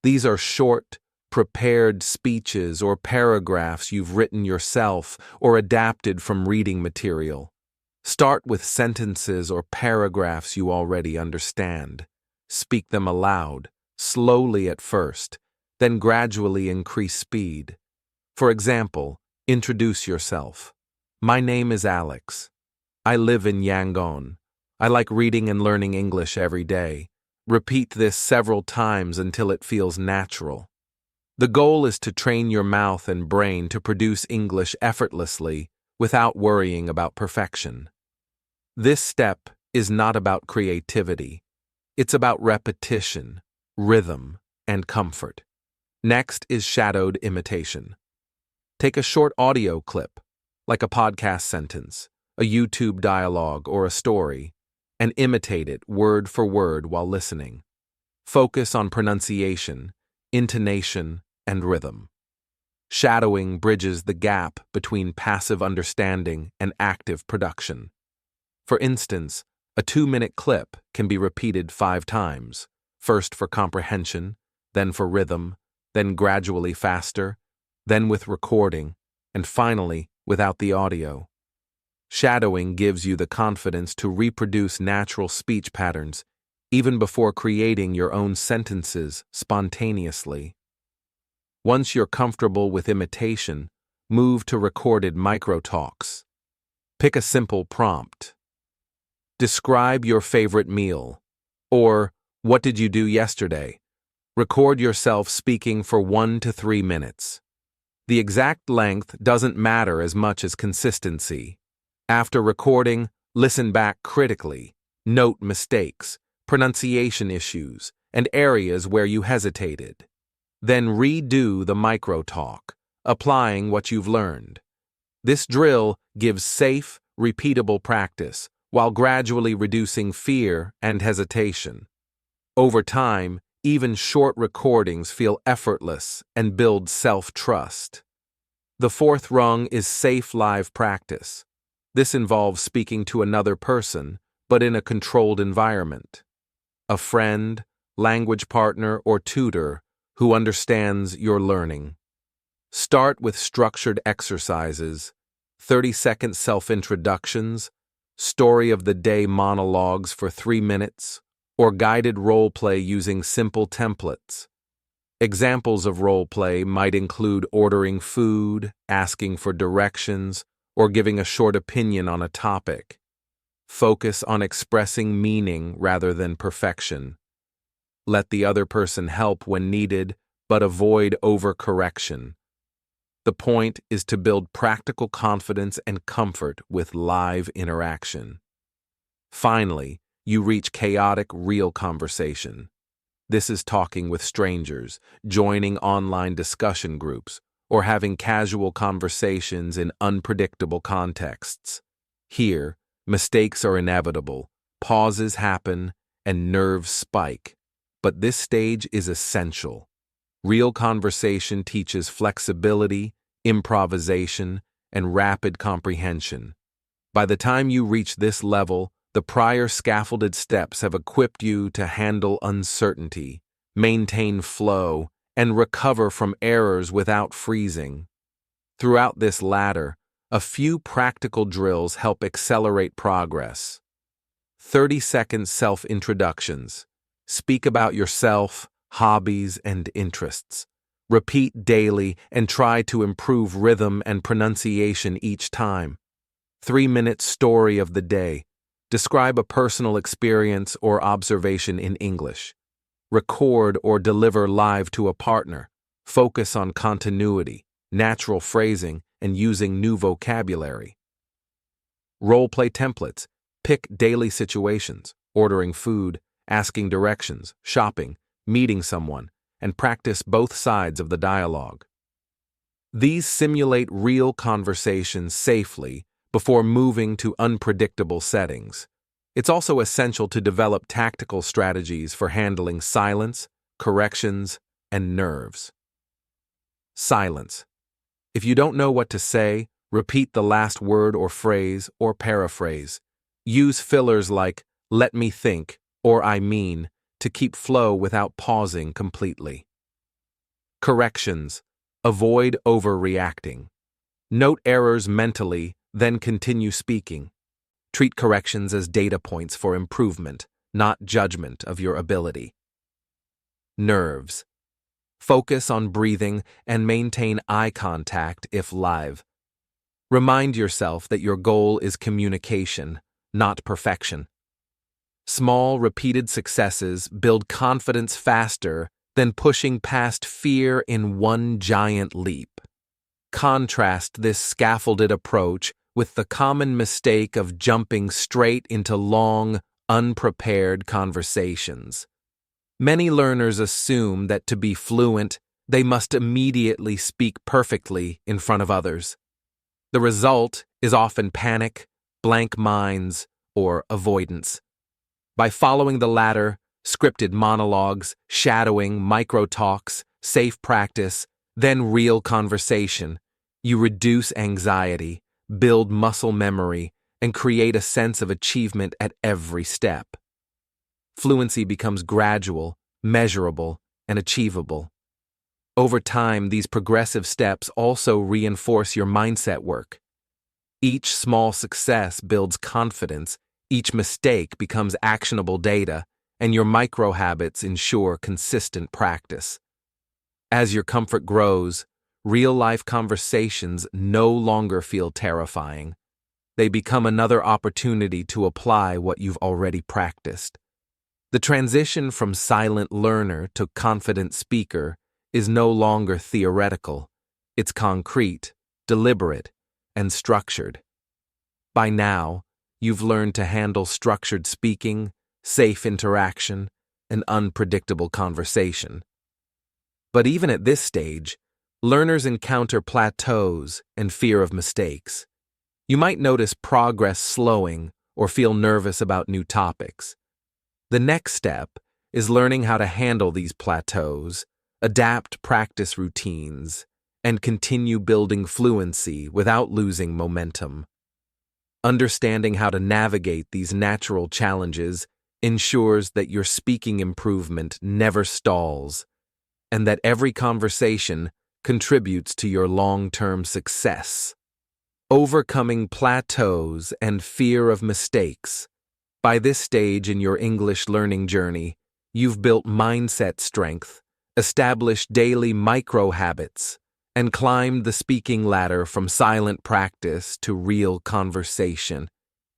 These are short, prepared speeches or paragraphs you've written yourself or adapted from reading material. Start with sentences or paragraphs you already understand. Speak them aloud, slowly at first, then gradually increase speed. For example, introduce yourself. My name is Alex. I live in Yangon. I like reading and learning English every day. Repeat this several times until it feels natural. The goal is to train your mouth and brain to produce English effortlessly without worrying about perfection. This step is not about creativity. It's about repetition, rhythm, and comfort. Next is shadowed imitation. Take a short audio clip, like a podcast sentence, a YouTube dialogue, or a story, and imitate it word for word while listening. Focus on pronunciation, intonation, and rhythm. Shadowing bridges the gap between passive understanding and active production. For instance, a 2-minute clip can be repeated 5 times, first for comprehension, then for rhythm, then gradually faster, then with recording, and finally without the audio. Shadowing gives you the confidence to reproduce natural speech patterns, even before creating your own sentences spontaneously. Once you're comfortable with imitation, move to recorded micro-talks. Pick a simple prompt. Describe your favorite meal, or what did you do yesterday? Record yourself speaking for 1 to 3 minutes. The exact length doesn't matter as much as consistency. After recording, listen back critically, note mistakes, pronunciation issues, and areas where you hesitated. Then redo the micro-talk, applying what you've learned. This drill gives safe, repeatable practice, while gradually reducing fear and hesitation. Over time, even short recordings feel effortless and build self-trust. The fourth rung is safe live practice. This involves speaking to another person, but in a controlled environment. A friend, language partner, or tutor who understands your learning. Start with structured exercises, 30-second self-introductions, story of the day monologues for 3 minutes, or guided role play using simple templates. Examples of role play might include ordering food, asking for directions, or giving a short opinion on a topic. Focus on expressing meaning rather than perfection. Let the other person help when needed, but avoid overcorrection. The point is to build practical confidence and comfort with live interaction. Finally, you reach chaotic, real conversation. This is talking with strangers, joining online discussion groups, or having casual conversations in unpredictable contexts. Here, mistakes are inevitable, pauses happen, and nerves spike. But this stage is essential. Real conversation teaches flexibility, improvisation, and rapid comprehension. By the time you reach this level, the prior scaffolded steps have equipped you to handle uncertainty, maintain flow, and recover from errors without freezing. Throughout this ladder, a few practical drills help accelerate progress. 30-second self-introductions. Speak about yourself, hobbies, and interests. Repeat daily and try to improve rhythm and pronunciation each time. 3-minute story of the day. Describe a personal experience or observation in English. Record or deliver live to a partner. Focus on continuity, natural phrasing, and using new vocabulary. Role-play templates. Pick daily situations, ordering food, asking directions, shopping, meeting someone, and practice both sides of the dialogue. These simulate real conversations safely before moving to unpredictable settings. It's also essential to develop tactical strategies for handling silence, corrections, and nerves. Silence. If you don't know what to say, repeat the last word or phrase or paraphrase. Use fillers like "let me think" or "I mean" to keep flow without pausing completely. Corrections. Avoid overreacting. Note errors mentally, then continue speaking. Treat corrections as data points for improvement, not judgment of your ability. Nerves. Focus on breathing and maintain eye contact if live. Remind yourself that your goal is communication, not perfection. Small, repeated successes build confidence faster than pushing past fear in one giant leap. Contrast this scaffolded approach with the common mistake of jumping straight into long, unprepared conversations. Many learners assume that to be fluent, they must immediately speak perfectly in front of others. The result is often panic, blank minds, or avoidance. By following the latter, scripted monologues, shadowing, micro-talks, safe practice, then real conversation, you reduce anxiety, build muscle memory, and create a sense of achievement at every step. Fluency becomes gradual, measurable, and achievable. Over time, these progressive steps also reinforce your mindset work. Each small success builds confidence, each mistake becomes actionable data, and your micro-habits ensure consistent practice. As your comfort grows, real-life conversations no longer feel terrifying. They become another opportunity to apply what you've already practiced. The transition from silent learner to confident speaker is no longer theoretical. It's concrete, deliberate, and structured. By now, you've learned to handle structured speaking, safe interaction, and unpredictable conversation. But even at this stage, learners encounter plateaus and fear of mistakes. You might notice progress slowing or feel nervous about new topics. The next step is learning how to handle these plateaus, adapt practice routines, and continue building fluency without losing momentum. Understanding how to navigate these natural challenges ensures that your speaking improvement never stalls, and that every conversation contributes to your long-term success. Overcoming plateaus and fear of mistakes. By this stage in your English learning journey, you've built mindset strength, established daily micro-habits, and climbed the speaking ladder from silent practice to real conversation.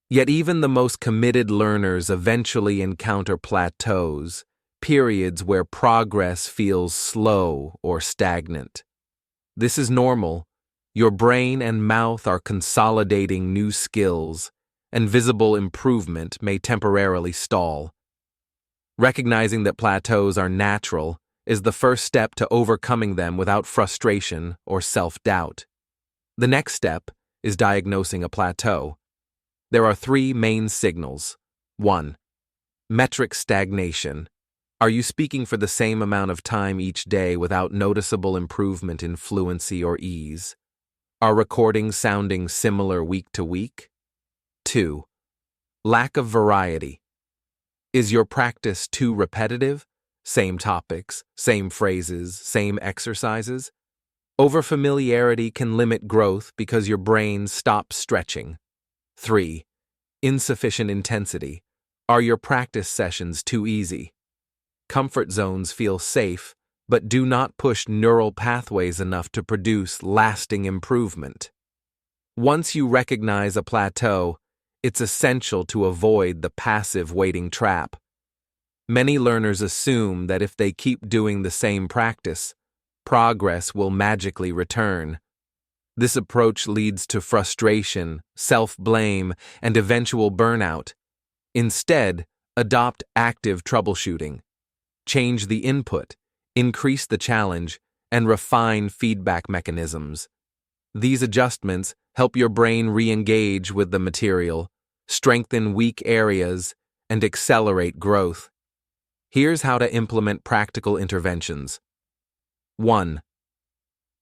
Yet even the most committed learners eventually encounter plateaus, periods where progress feels slow or stagnant. This is normal, Your brain and mouth are consolidating new skills, and visible improvement may temporarily stall. Recognizing that plateaus are natural is the first step to overcoming them without frustration or self-doubt. The next step is diagnosing a plateau. There are three main signals. 1. Metric stagnation. Are you speaking for the same amount of time each day without noticeable improvement in fluency or ease? Are recordings sounding similar week to week? 2. Lack of variety. Is your practice too repetitive? Same topics, same phrases, same exercises? Overfamiliarity can limit growth because your brain stops stretching. 3. Insufficient intensity. Are your practice sessions too easy? Comfort zones feel safe, but do not push neural pathways enough to produce lasting improvement. Once you recognize a plateau, it's essential to avoid the passive waiting trap. Many learners assume that if they keep doing the same practice, progress will magically return. This approach leads to frustration, self-blame, and eventual burnout. Instead, adopt active troubleshooting. Change the input, increase the challenge, and refine feedback mechanisms. These adjustments help your brain re-engage with the material, strengthen weak areas, and accelerate growth. Here's how to implement practical interventions. 1.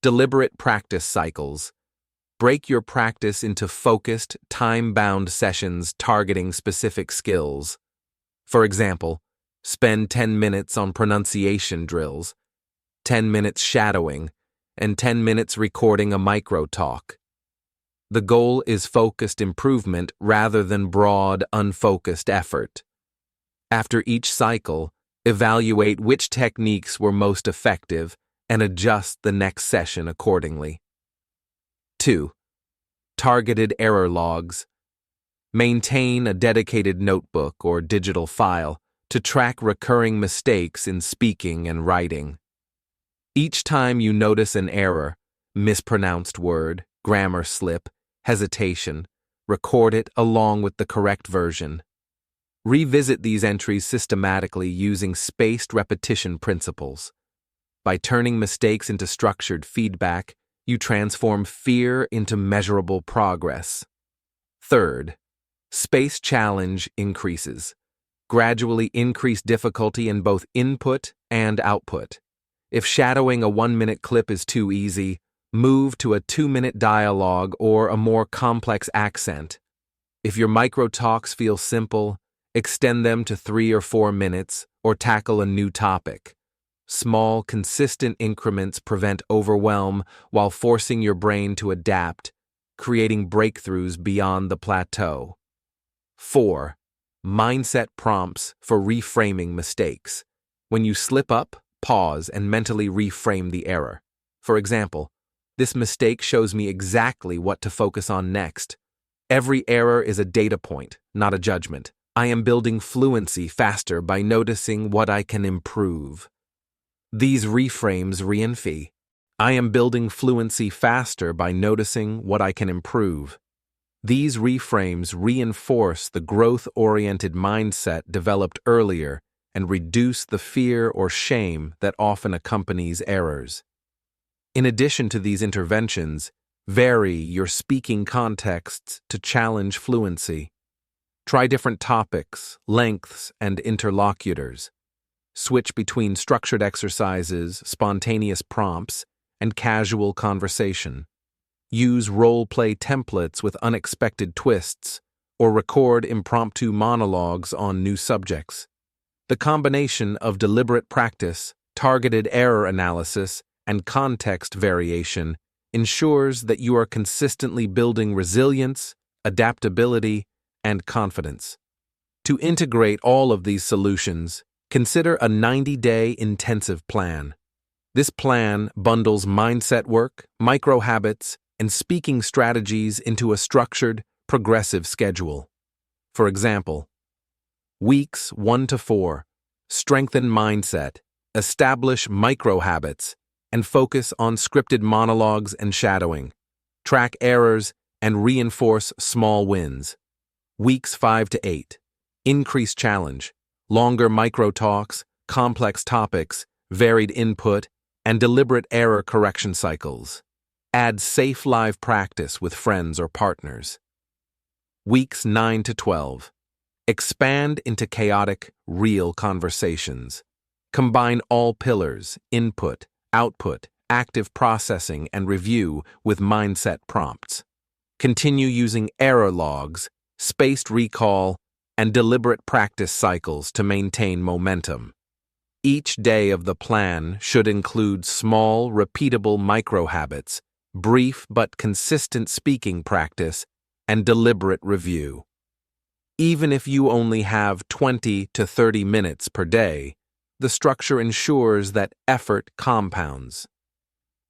Deliberate practice cycles. Break your practice into focused, time-bound sessions targeting specific skills. For example, spend 10 minutes on pronunciation drills, 10 minutes shadowing, and 10 minutes recording a micro-talk. The goal is focused improvement rather than broad, unfocused effort. After each cycle, evaluate which techniques were most effective and adjust the next session accordingly. 2. Targeted error logs. Maintain a dedicated notebook or digital file to track recurring mistakes in speaking and writing. Each time you notice an error, mispronounced word, grammar slip, hesitation, record it along with the correct version. Revisit these entries systematically using spaced repetition principles. By turning mistakes into structured feedback, you transform fear into measurable progress. 3. Space challenge increases. Gradually increase difficulty in both input and output. If shadowing a 1-minute clip is too easy, move to a 2-minute dialogue or a more complex accent. If your micro-talks feel simple, extend them to 3 or 4 minutes or tackle a new topic. Small, consistent increments prevent overwhelm while forcing your brain to adapt, creating breakthroughs beyond the plateau. 4. Mindset prompts for reframing mistakes. When you slip up, pause and mentally reframe the error. For example, this mistake shows me exactly what to focus on next. Every error is a data point, not a judgment. I am building fluency faster by noticing what I can improve. These reframes reinforce. I am building fluency faster by noticing what I can improve. These reframes reinforce the growth-oriented mindset developed earlier and reduce the fear or shame that often accompanies errors. In addition to these interventions, vary your speaking contexts to challenge fluency. Try different topics, lengths, and interlocutors. Switch between structured exercises, spontaneous prompts, and casual conversation. Use role-play templates with unexpected twists, or record impromptu monologues on new subjects. The combination of deliberate practice, targeted error analysis, and context variation ensures that you are consistently building resilience, adaptability, and confidence. To integrate all of these solutions, consider a 90-day intensive plan. This plan bundles mindset work, micro-habits, and speaking strategies into a structured, progressive schedule. For example, Weeks 1 to 4, strengthen mindset, establish micro-habits, and focus on scripted monologues and shadowing. Track errors and reinforce small wins. Weeks 5 to 8. Increase challenge. Longer micro talks, complex topics, varied input, and deliberate error correction cycles. Add safe live practice with friends or partners. Weeks 9 to 12. Expand into chaotic, real conversations. Combine all pillars, input, output, active processing, and review with mindset prompts. Continue using error logs, spaced recall, and deliberate practice cycles to maintain momentum. Each day of the plan should include small, repeatable micro-habits, brief but consistent speaking practice, and deliberate review. Even if you only have 20 to 30 minutes per day, the structure ensures that effort compounds.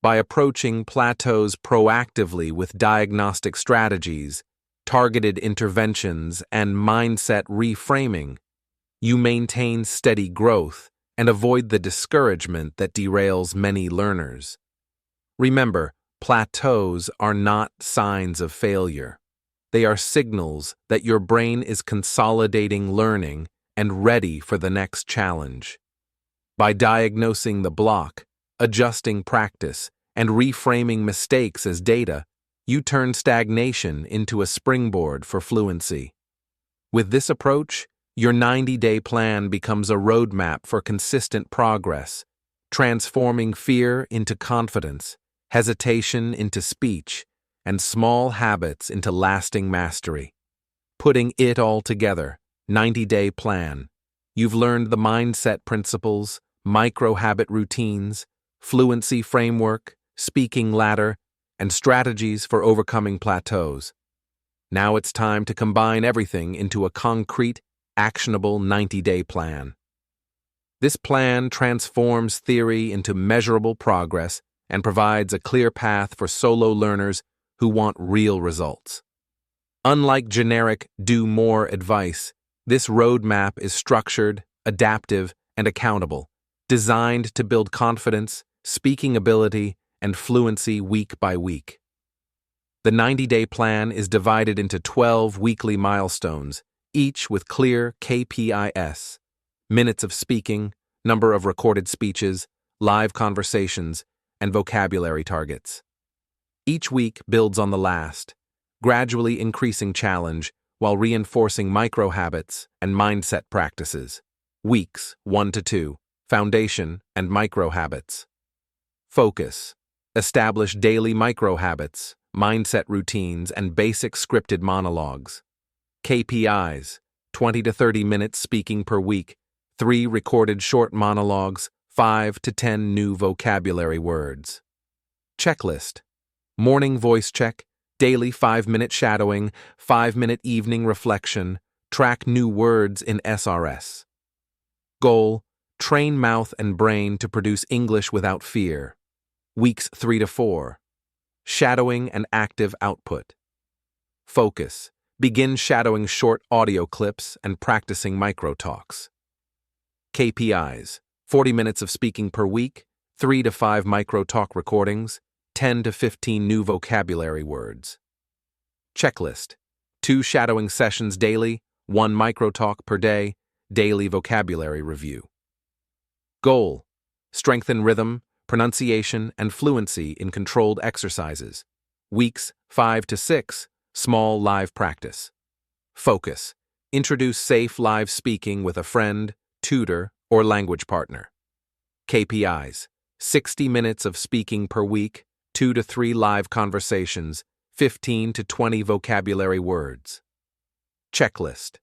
By approaching plateaus proactively with diagnostic strategies, targeted interventions, and mindset reframing, you maintain steady growth and avoid the discouragement that derails many learners. Remember, plateaus are not signs of failure. They are signals that your brain is consolidating learning and ready for the next challenge. By diagnosing the block, adjusting practice, and reframing mistakes as data, you turn stagnation into a springboard for fluency. With this approach, your 90-day plan becomes a roadmap for consistent progress, transforming fear into confidence, hesitation into speech, and small habits into lasting mastery. Putting it all together, 90-day plan. You've learned the mindset principles, micro-habit routines, fluency framework, speaking ladder, and strategies for overcoming plateaus. Now it's time to combine everything into a concrete, actionable 90-day plan. This plan transforms theory into measurable progress and provides a clear path for solo learners who want real results. Unlike generic do more advice, this roadmap is structured, adaptive, and accountable, designed to build confidence, speaking ability, and fluency week by week. The 90-day plan is divided into 12 weekly milestones, each with clear KPIs, minutes of speaking, number of recorded speeches, live conversations, and vocabulary targets. Each week builds on the last, gradually increasing challenge while reinforcing micro-habits and mindset practices. Weeks 1 to 2, foundation and micro-habits. Focus. Establish daily micro-habits, mindset routines, and basic scripted monologues. KPIs, 20 to 30 minutes speaking per week, 3 recorded short monologues, 5 to 10 new vocabulary words. Checklist. Morning voice check, daily 5-minute shadowing, 5-minute evening reflection, track new words in SRS. Goal, train mouth and brain to produce English without fear. Weeks 3 to 4. Shadowing and active output. Focus. Begin shadowing short audio clips and practicing micro-talks. KPIs. 40 minutes of speaking per week, 3 to 5 micro-talk recordings, 10 to 15 new vocabulary words. Checklist. 2 shadowing sessions daily, 1 micro-talk per day, daily vocabulary review. Goal. Strengthen rhythm, pronunciation, and fluency in controlled exercises. Weeks 5 to 6, small live practice. Focus. Introduce safe live speaking with a friend, tutor, or language partner. KPIs. 60 minutes of speaking per week, 2 to 3 live conversations, 15 to 20 vocabulary words. Checklist.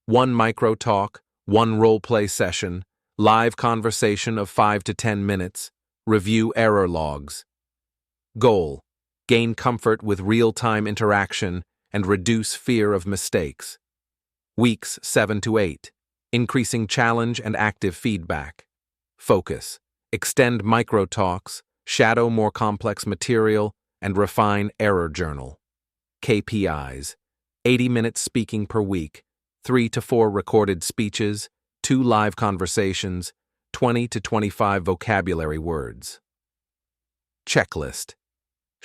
1 micro talk, 1 role play session, live conversation of 5 to 10 minutes, review error logs. Goal. Gain comfort with real-time interaction and reduce fear of mistakes. Weeks 7 to 8. Increasing challenge and active feedback. Focus. Extend micro-talks, shadow more complex material, and refine error journal. KPIs. 80 minutes speaking per week, 3 to 4 recorded speeches, 2 live conversations, 20 to 25 vocabulary words. Checklist.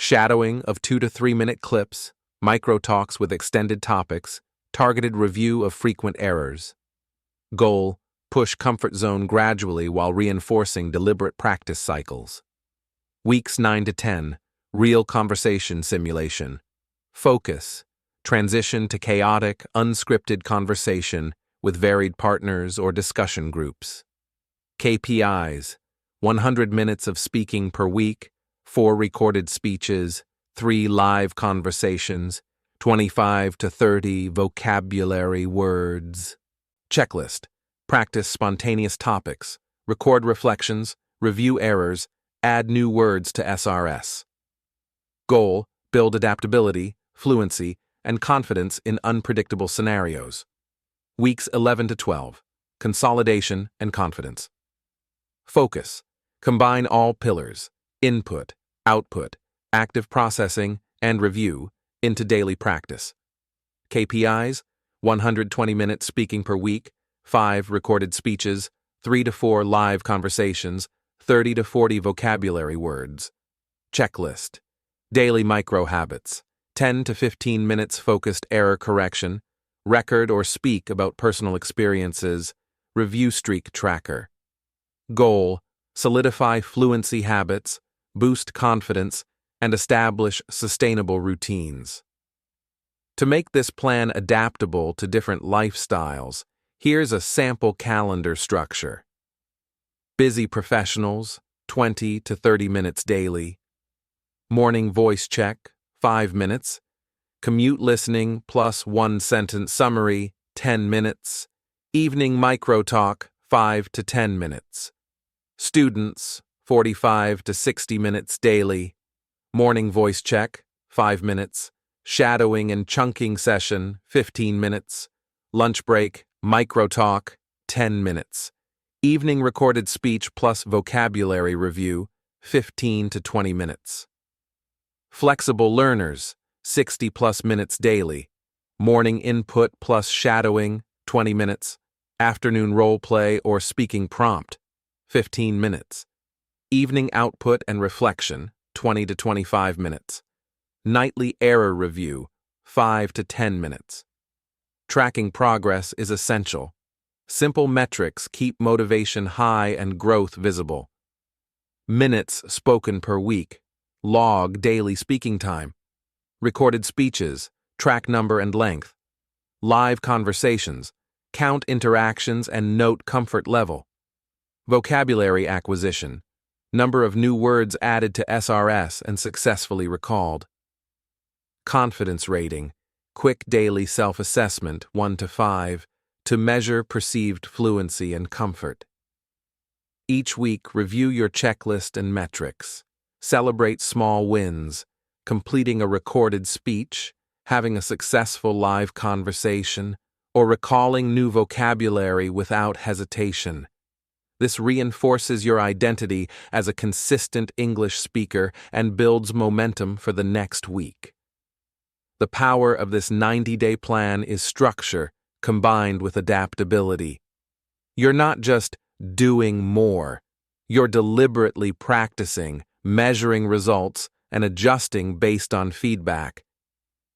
shadowing of 2 to 3 minute clips, micro talks with extended topics, targeted review of frequent errors. Goal: push comfort zone gradually while reinforcing deliberate practice cycles. Weeks 9 to 10, real conversation simulation. Focus: transition to chaotic, unscripted conversation with varied partners or discussion groups. KPIs: 100 minutes of speaking per week, 4 recorded speeches, 3 live conversations, 25 to 30 vocabulary words. Checklist: practice spontaneous topics, record reflections, review errors, add new words to SRS. Goal: build adaptability, fluency, and confidence in unpredictable scenarios. Weeks 11 to 12, consolidation and confidence. Focus: combine all pillars, input, output, active processing, and review, into daily practice. KPIs: 120 minutes speaking per week, 5 recorded speeches, 3 to 4 live conversations, 30 to 40 vocabulary words. Checklist: daily micro habits, 10 to 15 minutes focused error correction, record or speak about personal experiences, review streak tracker. Goal: solidify fluency habits, boost confidence, and establish sustainable routines. To make this plan adaptable to different lifestyles, here's a sample calendar structure. Busy professionals, 20 to 30 minutes daily. Morning voice check, 5 minutes. Commute listening plus 1-sentence summary, 10 minutes. Evening micro talk, 5 to 10 minutes. Students, 45 to 60 minutes daily. Morning voice check, 5 minutes. Shadowing and chunking session, 15 minutes. Lunch break, micro talk, 10 minutes. Evening recorded speech plus vocabulary review, 15 to 20 minutes. Flexible learners, 60 plus minutes daily. Morning input plus shadowing, 20 minutes. Afternoon role play or speaking prompt, 15 minutes. Evening output and reflection, 20 to 25 minutes. Nightly error review, 5 to 10 minutes. Tracking progress is essential. Simple metrics keep motivation high and growth visible. Minutes spoken per week. Log daily speaking time. Recorded speeches, track number and length. Live conversations, count interactions and note comfort level. Vocabulary acquisition, number of new words added to SRS and successfully recalled. Confidence rating, quick daily self-assessment 1 to 5 to measure perceived fluency and comfort. Each week, review your checklist and metrics. Celebrate small wins, completing a recorded speech, having a successful live conversation, or recalling new vocabulary without hesitation. This reinforces your identity as a consistent English speaker and builds momentum for the next week. The power of this 90-day plan is structure combined with adaptability. You're not just doing more, you're deliberately practicing, measuring results, and adjusting based on feedback.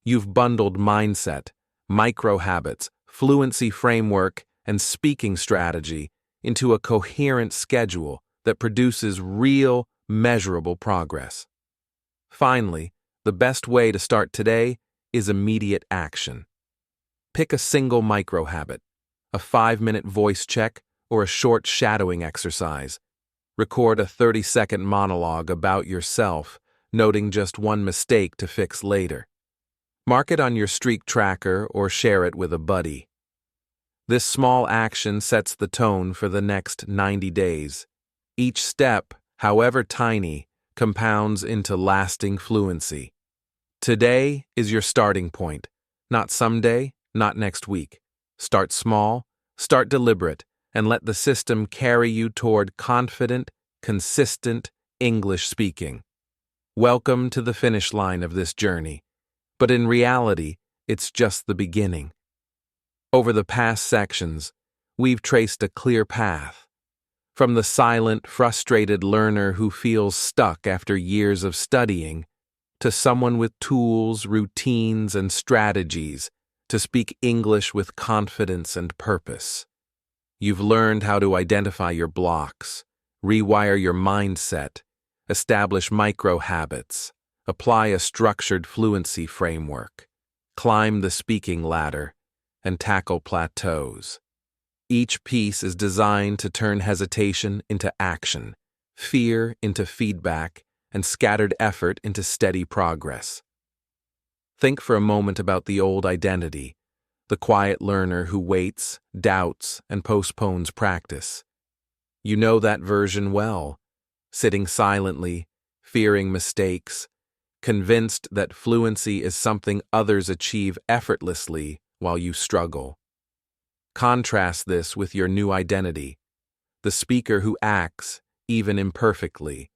You've bundled mindset, micro habits, fluency framework, and speaking strategy into a coherent schedule that produces real, measurable progress. Finally, the best way to start today is immediate action. Pick a single micro habit, a 5-minute voice check, or a short shadowing exercise. Record a 30-second monologue about yourself, noting just one mistake to fix later. Mark it on your streak tracker or share it with a buddy. This small action sets the tone for the next 90 days. Each step, however tiny, compounds into lasting fluency. Today is your starting point. Not someday, not next week. Start small, start deliberate, and let the system carry you toward confident, consistent English speaking. Welcome to the finish line of this journey. But in reality, it's just the beginning. Over the past sections, we've traced a clear path. From the silent, frustrated learner who feels stuck after years of studying, to someone with tools, routines, and strategies to speak English with confidence and purpose. You've learned how to identify your blocks, rewire your mindset, establish micro habits, apply a structured fluency framework, climb the speaking ladder, and tackle plateaus. Each piece is designed to turn hesitation into action, fear into feedback, and scattered effort into steady progress. Think for a moment about the old identity, the quiet learner who waits, doubts, and postpones practice. You know that version well, sitting silently, fearing mistakes, convinced that fluency is something others achieve effortlessly while you struggle. Contrast this with your new identity, the speaker who acts, even imperfectly,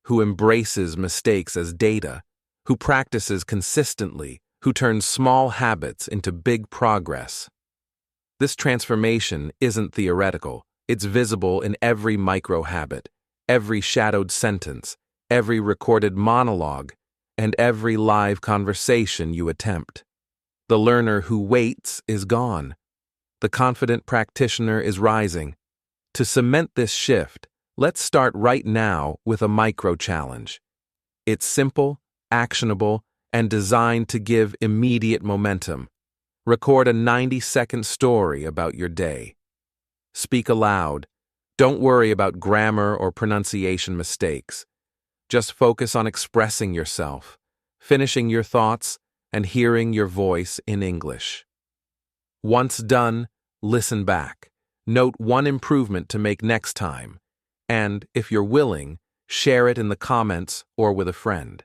who embraces mistakes as data, who practices consistently, who turns small habits into big progress. This transformation isn't theoretical, it's visible in every micro habit, every shadowed sentence, every recorded monologue, and every live conversation you attempt. The learner who waits is gone. The confident practitioner is rising. To cement this shift, let's start right now with a micro challenge. It's simple, actionable, and designed to give immediate momentum. Record a 90-second story about your day. Speak aloud. Don't worry about grammar or pronunciation mistakes. Just focus on expressing yourself, finishing your thoughts, and hearing your voice in English. Once done, listen back. Note one improvement to make next time, and, if you're willing, share it in the comments or with a friend.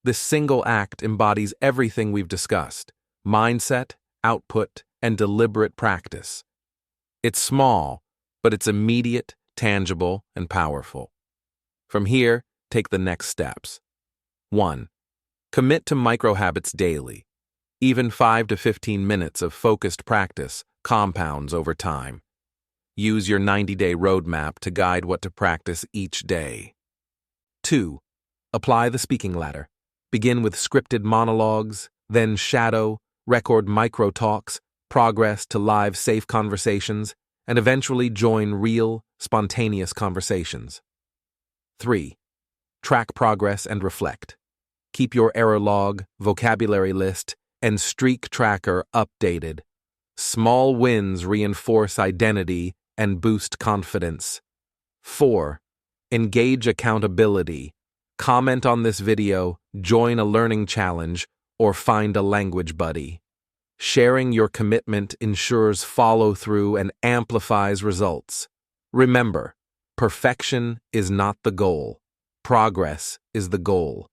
This single act embodies everything we've discussed: mindset, output, and deliberate practice. It's small, but it's immediate, tangible, and powerful. From here, take the next steps. 1. Commit to micro-habits daily. Even 5 to 15 minutes of focused practice compounds over time. Use your 90-day roadmap to guide what to practice each day. 2. Apply the speaking ladder. Begin with scripted monologues, then shadow, record micro-talks, progress to live, safe conversations, and eventually join real, spontaneous conversations. 3. Track progress and reflect. Keep your error log, vocabulary list, and streak tracker updated. Small wins reinforce identity and boost confidence. 4. Engage accountability. Comment on this video, join a learning challenge, or find a language buddy. Sharing your commitment ensures follow-through and amplifies results. Remember, perfection is not the goal. Progress is the goal.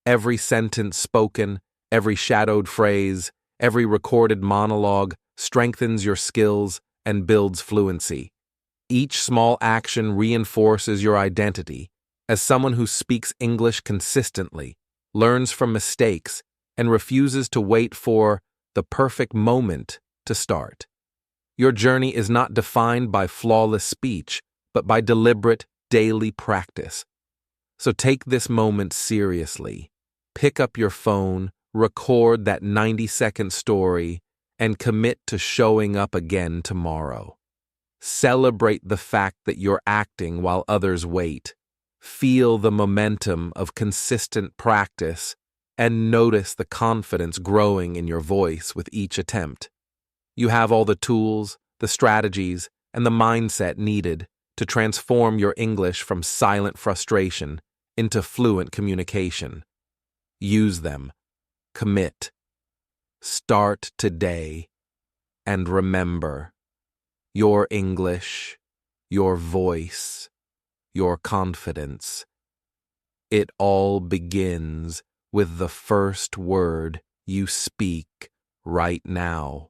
Every sentence spoken, every shadowed phrase, every recorded monologue strengthens your skills and builds fluency. Each small action reinforces your identity as someone who speaks English consistently, learns from mistakes, and refuses to wait for the perfect moment to start. Your journey is not defined by flawless speech, but by deliberate, daily practice. So take this moment seriously. Pick up your phone, record that 90-second story, and commit to showing up again tomorrow. Celebrate the fact that you're acting while others wait. Feel the momentum of consistent practice and notice the confidence growing in your voice with each attempt. You have all the tools, the strategies, and the mindset needed to transform your English from silent frustration into fluent communication. Use them. Commit. Start today. And remember, your English, your voice, your confidence, it all begins with the first word you speak right now.